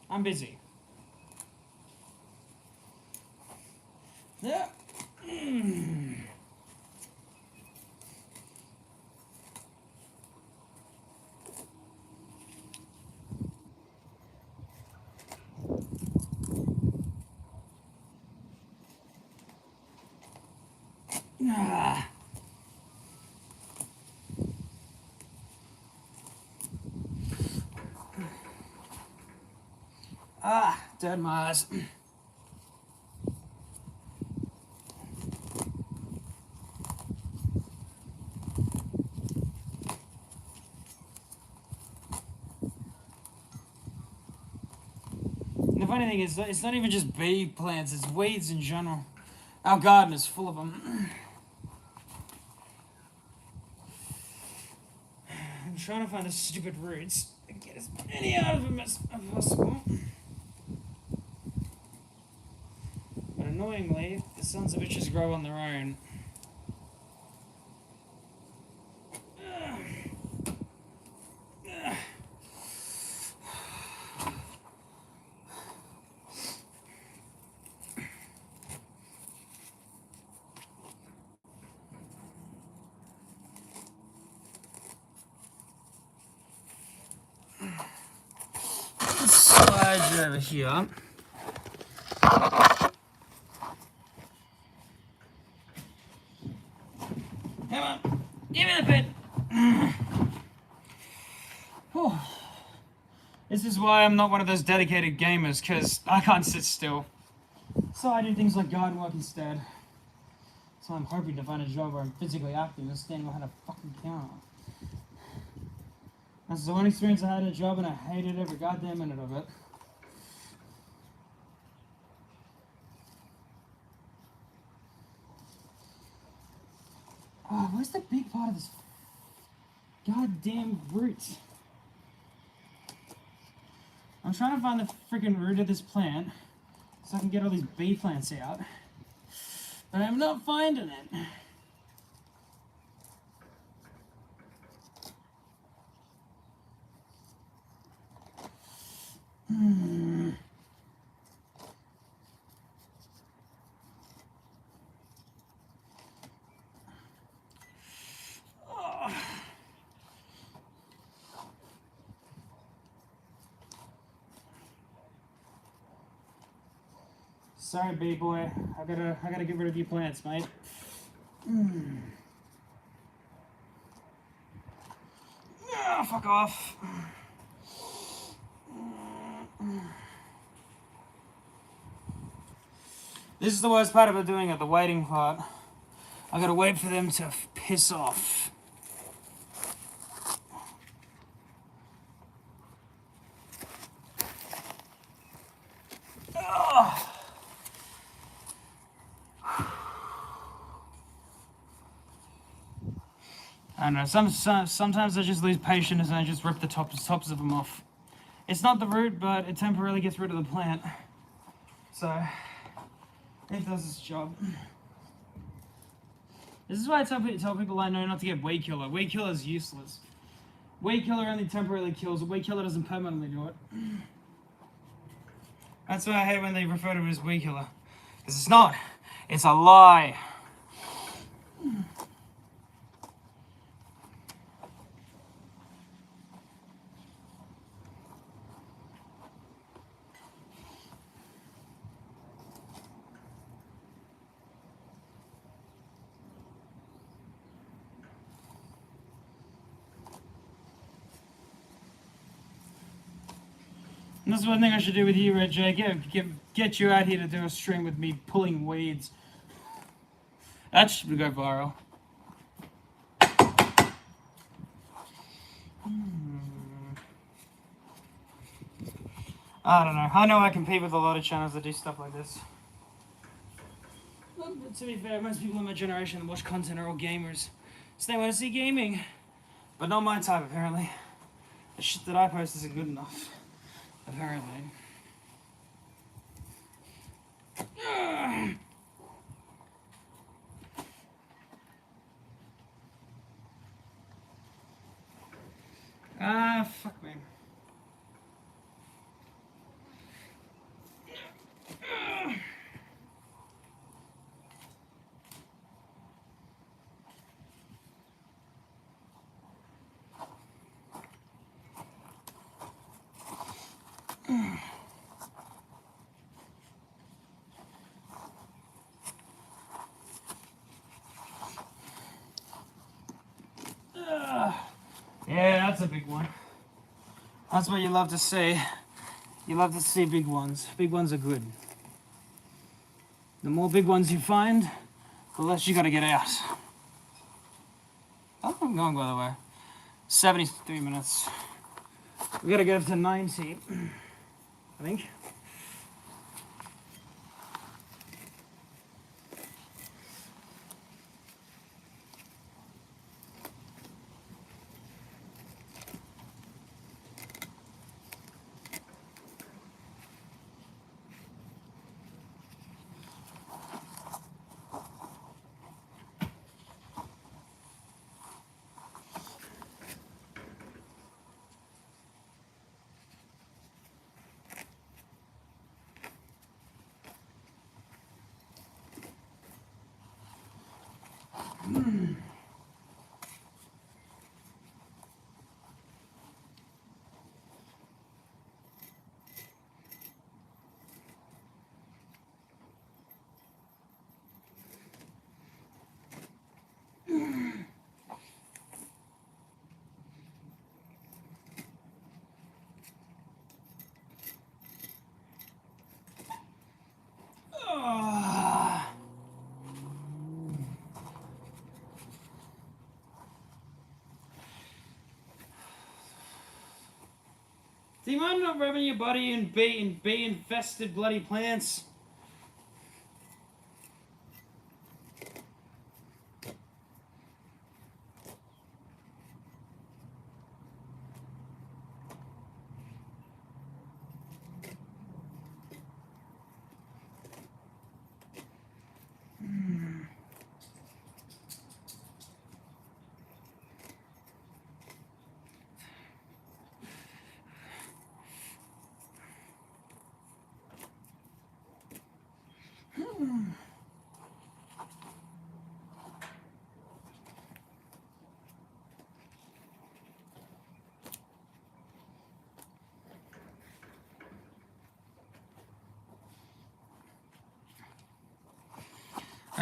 I'm busy. Yeah. Dead Mars. The funny thing is, it's not even just bee plants, it's weeds in general. Our garden is full of them. I'm trying to find the stupid roots and get as many out of them as possible. But annoyingly, the sons of bitches grow on their own. Slide you over here. Come on, give me the pin. This is why I'm not one of those dedicated gamers, because I can't sit still. So I do things like garden work instead. So I'm hoping to find a job where I'm physically active and standing behind a fucking counter. That's the one experience I had in a job and I hated every goddamn minute of it. Oh, where's the big part of this goddamn root? I'm trying to find the freaking root of this plant so I can get all these bee plants out. But I'm not finding it. Sorry, B-boy. I gotta get rid of your plants, mate. Oh, fuck off. This is the worst part about doing it, the waiting part. I gotta wait for them to piss off. Ugh. I don't know, sometimes I just lose patience and I just rip the tops of them off. It's not the root, but it temporarily gets rid of the plant. So, it does its job. This is why I tell people I know not to get weed killer. Weed killer is useless. Weed killer only temporarily kills. Weed killer doesn't permanently do it. That's why I hate when they refer to it as weed killer. Because it's not. It's a lie. And that's one thing I should do with you, Red J. Get you out here to do a stream with me pulling weeds. That should go viral. I don't know. I know I compete with a lot of channels that do stuff like this. Well, but to be fair, most people in my generation that watch content are all gamers. So they want to see gaming. But not my type, apparently. The shit that I post isn't good enough. Apparently. Fuck me. Yeah, that's a big one. That's what you love to see. You love to see big ones. Big ones are good. The more big ones you find, the less you gotta get out. How long am I going, by the way? 73 minutes. We gotta get up to 90, I think. Do you mind not rubbing your body in bee infested bloody plants?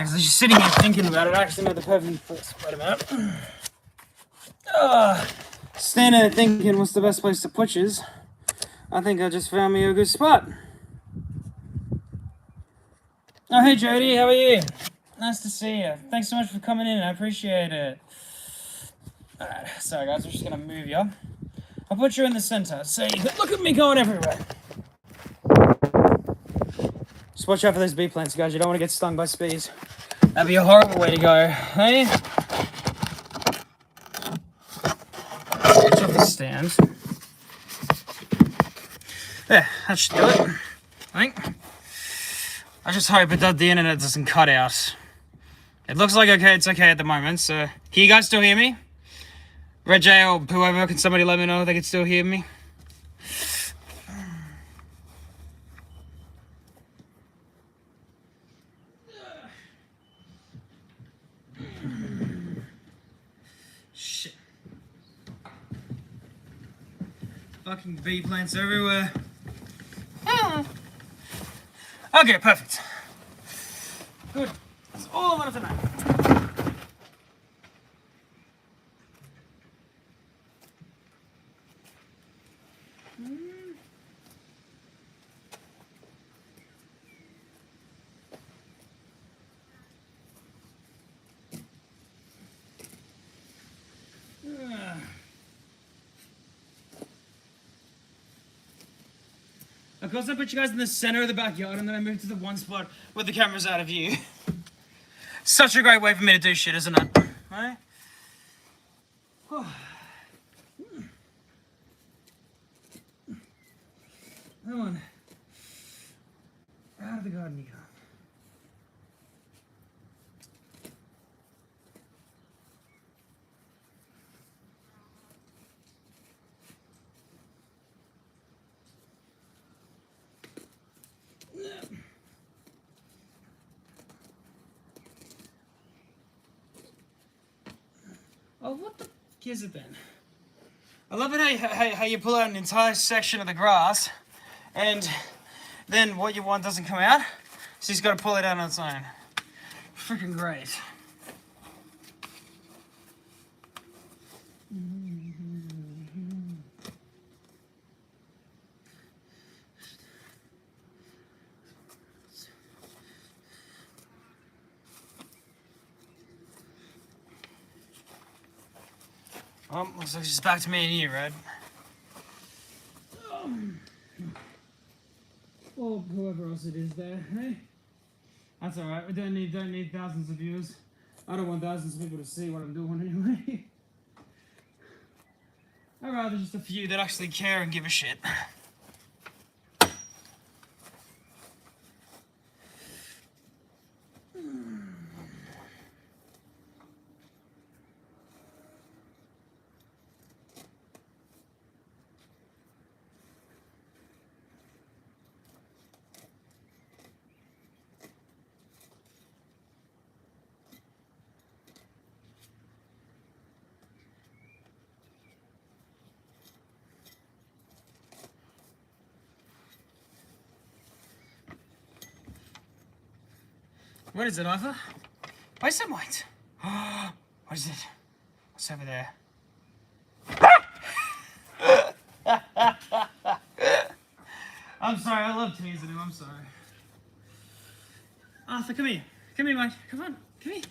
Actually, just sitting here thinking about it, I actually made the perfect place. Wait a minute. Standing there thinking what's the best place to put yous. I think I just found me a good spot. Oh, hey Jody, how are you? Nice to see you. Thanks so much for coming in, I appreciate it. Alright, sorry guys, I'm just gonna move you. I'll put you in the center so you can look at me going everywhere. Just watch out for those bee plants, guys. You don't want to get stung by bees. That'd be a horrible way to go, hey? Watch off the stand. There, that should do it. I think. I just hope that the internet doesn't cut out. It looks like it's okay at the moment, so... Can you guys still hear me? Red J or whoever, can somebody let me know if they can still hear me? Shit. Fucking bee plants everywhere. Okay, perfect. Good. That's all I wanted to know. Of course, I put you guys in the center of the backyard, and then I moved to the one spot where the camera's out of view. Such a great way for me to do shit, isn't it? Right? Come on. Out of the garden you go. Oh, what the f*** is it then? I love it how you pull out an entire section of the grass, and then what you want doesn't come out, so you've got to pull it out on its own. Freaking great. Well, looks like it's back to me and you, Red. Or whoever else it is there, hey? That's alright, we don't need thousands of viewers. I don't want thousands of people to see what I'm doing anyway. I'd rather just a few that actually care and give a shit. What is it, Arthur? Why is it white? What is it? What's over there? I'm sorry, I love teasing him, I'm sorry. Arthur, come here. Come here, mate. Come on, come here.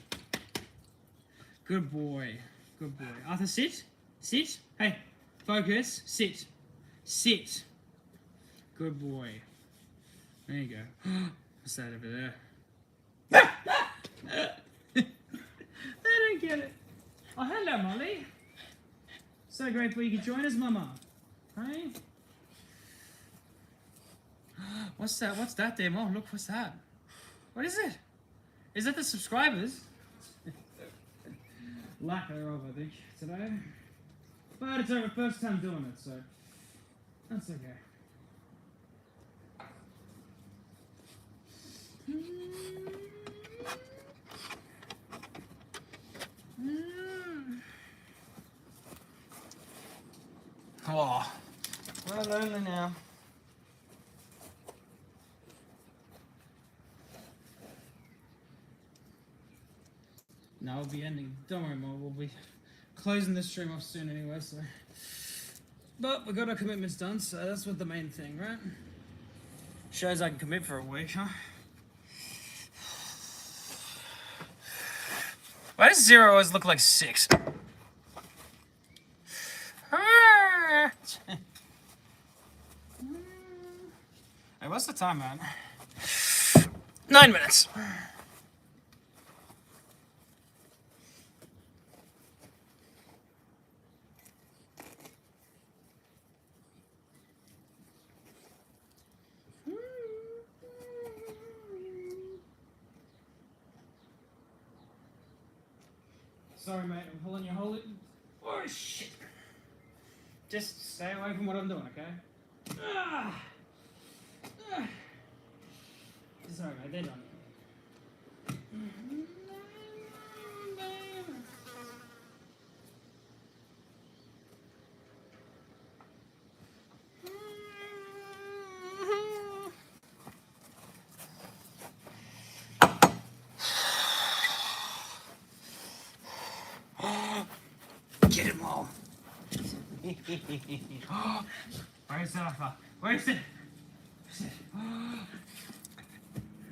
Good boy. Good boy. Arthur, sit. Sit. Hey, focus. Sit. Sit. Good boy. There you go. What's that over there? They don't get it. Oh, hello, Molly. So grateful you could join us, Mama. Hey? What's that? What's that there, Mom? Look, what's that? What is it? Is that the subscribers? Lack thereof, I think, today. But it's our first time doing it, so that's okay. Oh, we're lonely now. No, we'll be ending. Don't worry, Mo. We'll be closing this stream off soon anyway, so. But we got our commitments done, so that's what the main thing, right? Shows I can commit for a week, huh? Why does 0 always look like 6? Hey, what's the time, man? 9 minutes. Sorry, mate. I'm pulling your whole. Oh, shit. Just stay away from what I'm doing, okay? Sorry, mate. They're done. Get him all. Where is it? Where is it?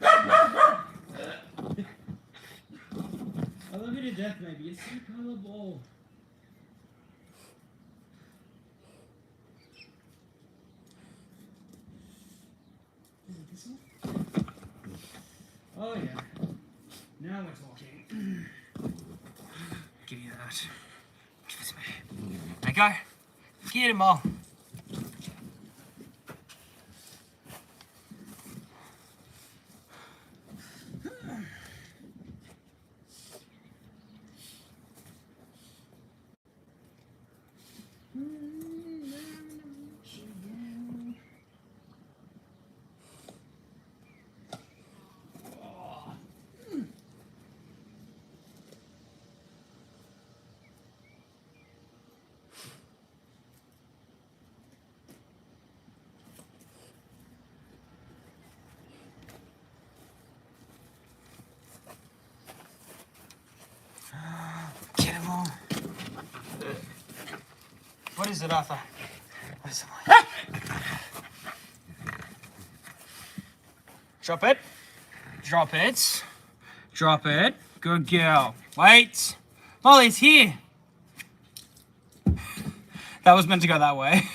I love you to death, baby. You're so colorful. Is it this one? Oh yeah. Now we're talking. Give you that. Give it to me. There you go. Get him all. Get him all. What is it, Arthur? What is it? Drop it. Drop it. Drop it. Good girl. Wait. Molly's here. That was meant to go that way.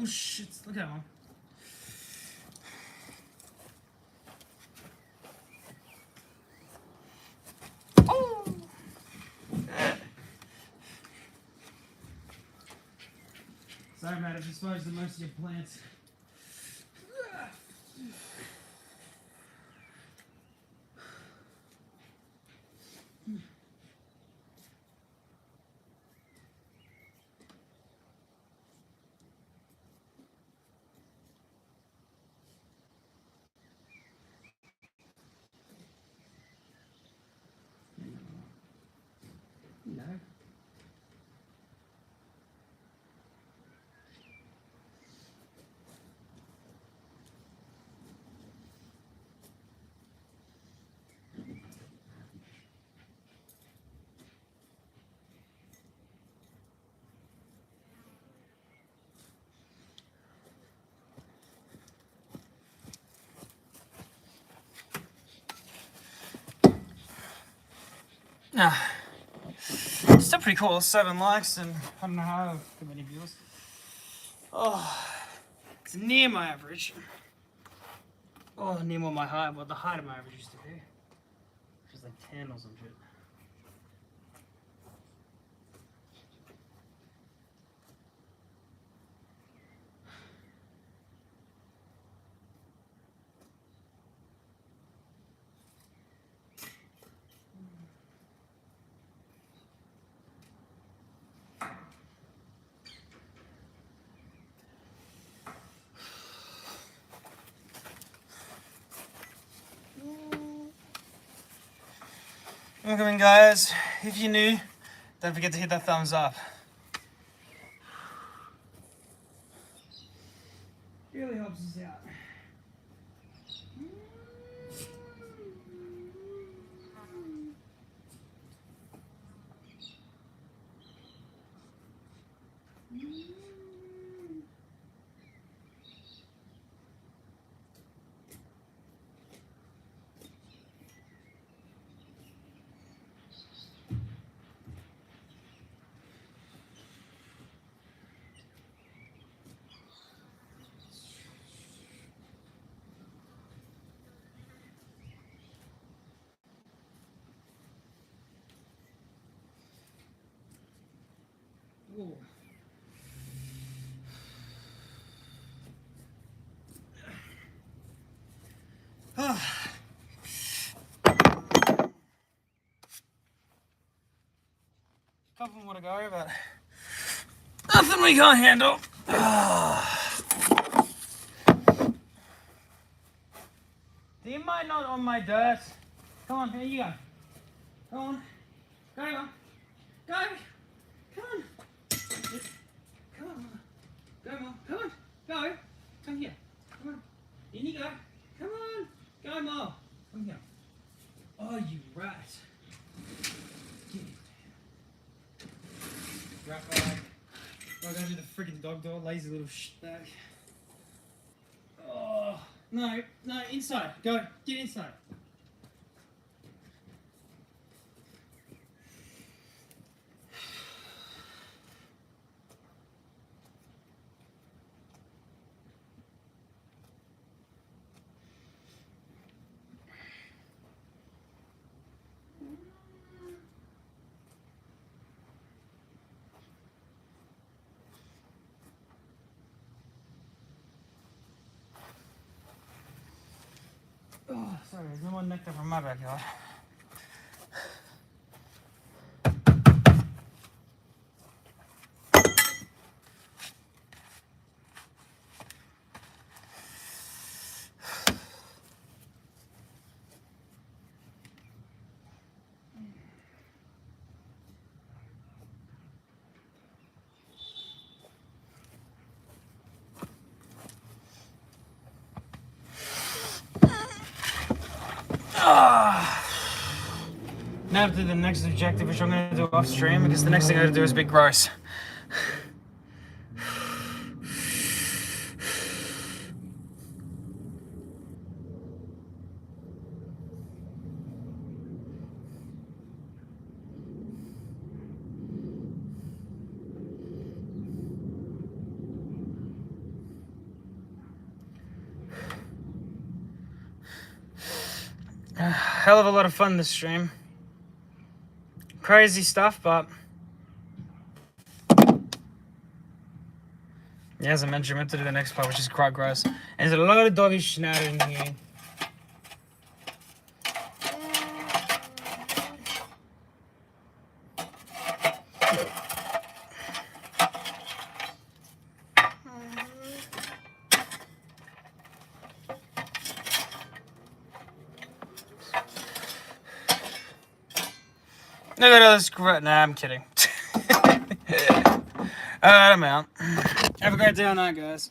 Oh shit, look at him. Oh! Sorry, Matt, I've disposed of most of your plants. No. Ah. Still pretty cool. 7 likes and I don't know how many views. Oh, it's near my average. Oh, near what my height, what the height of my average used to be. Which is like 10 or some shit. Welcome in, guys. If you're new, don't forget to hit that thumbs up. Really helps us out. Ooh. Couple more to go, but nothing we can't handle. Do you mind not on my dirt? Come on, here you go. Come on. Go, on. Go. Come on. Come on. Go, Mom. Come on. Go. Come here. Come on. In you go. Come on. Go, Mom. Come here. Oh, you rat. Get it. Rat bag. I'll go to the freaking dog door. Lazy little shitbag. Oh. No, inside. Go. Get inside. Oh, sorry, there's no more nectar from my backyard. Now to the next objective, which I'm going to do off stream, because the next thing I got to do is a bit gross. Hell of a lot of fun this stream. Crazy stuff, but yeah, as I mentioned, I meant to do the next part, which is quite gross. And there's a lot of doggy schnattering here. Look at all this crap. Nah, I'm kidding. Alright, I'm out. Have a great day on that, guys.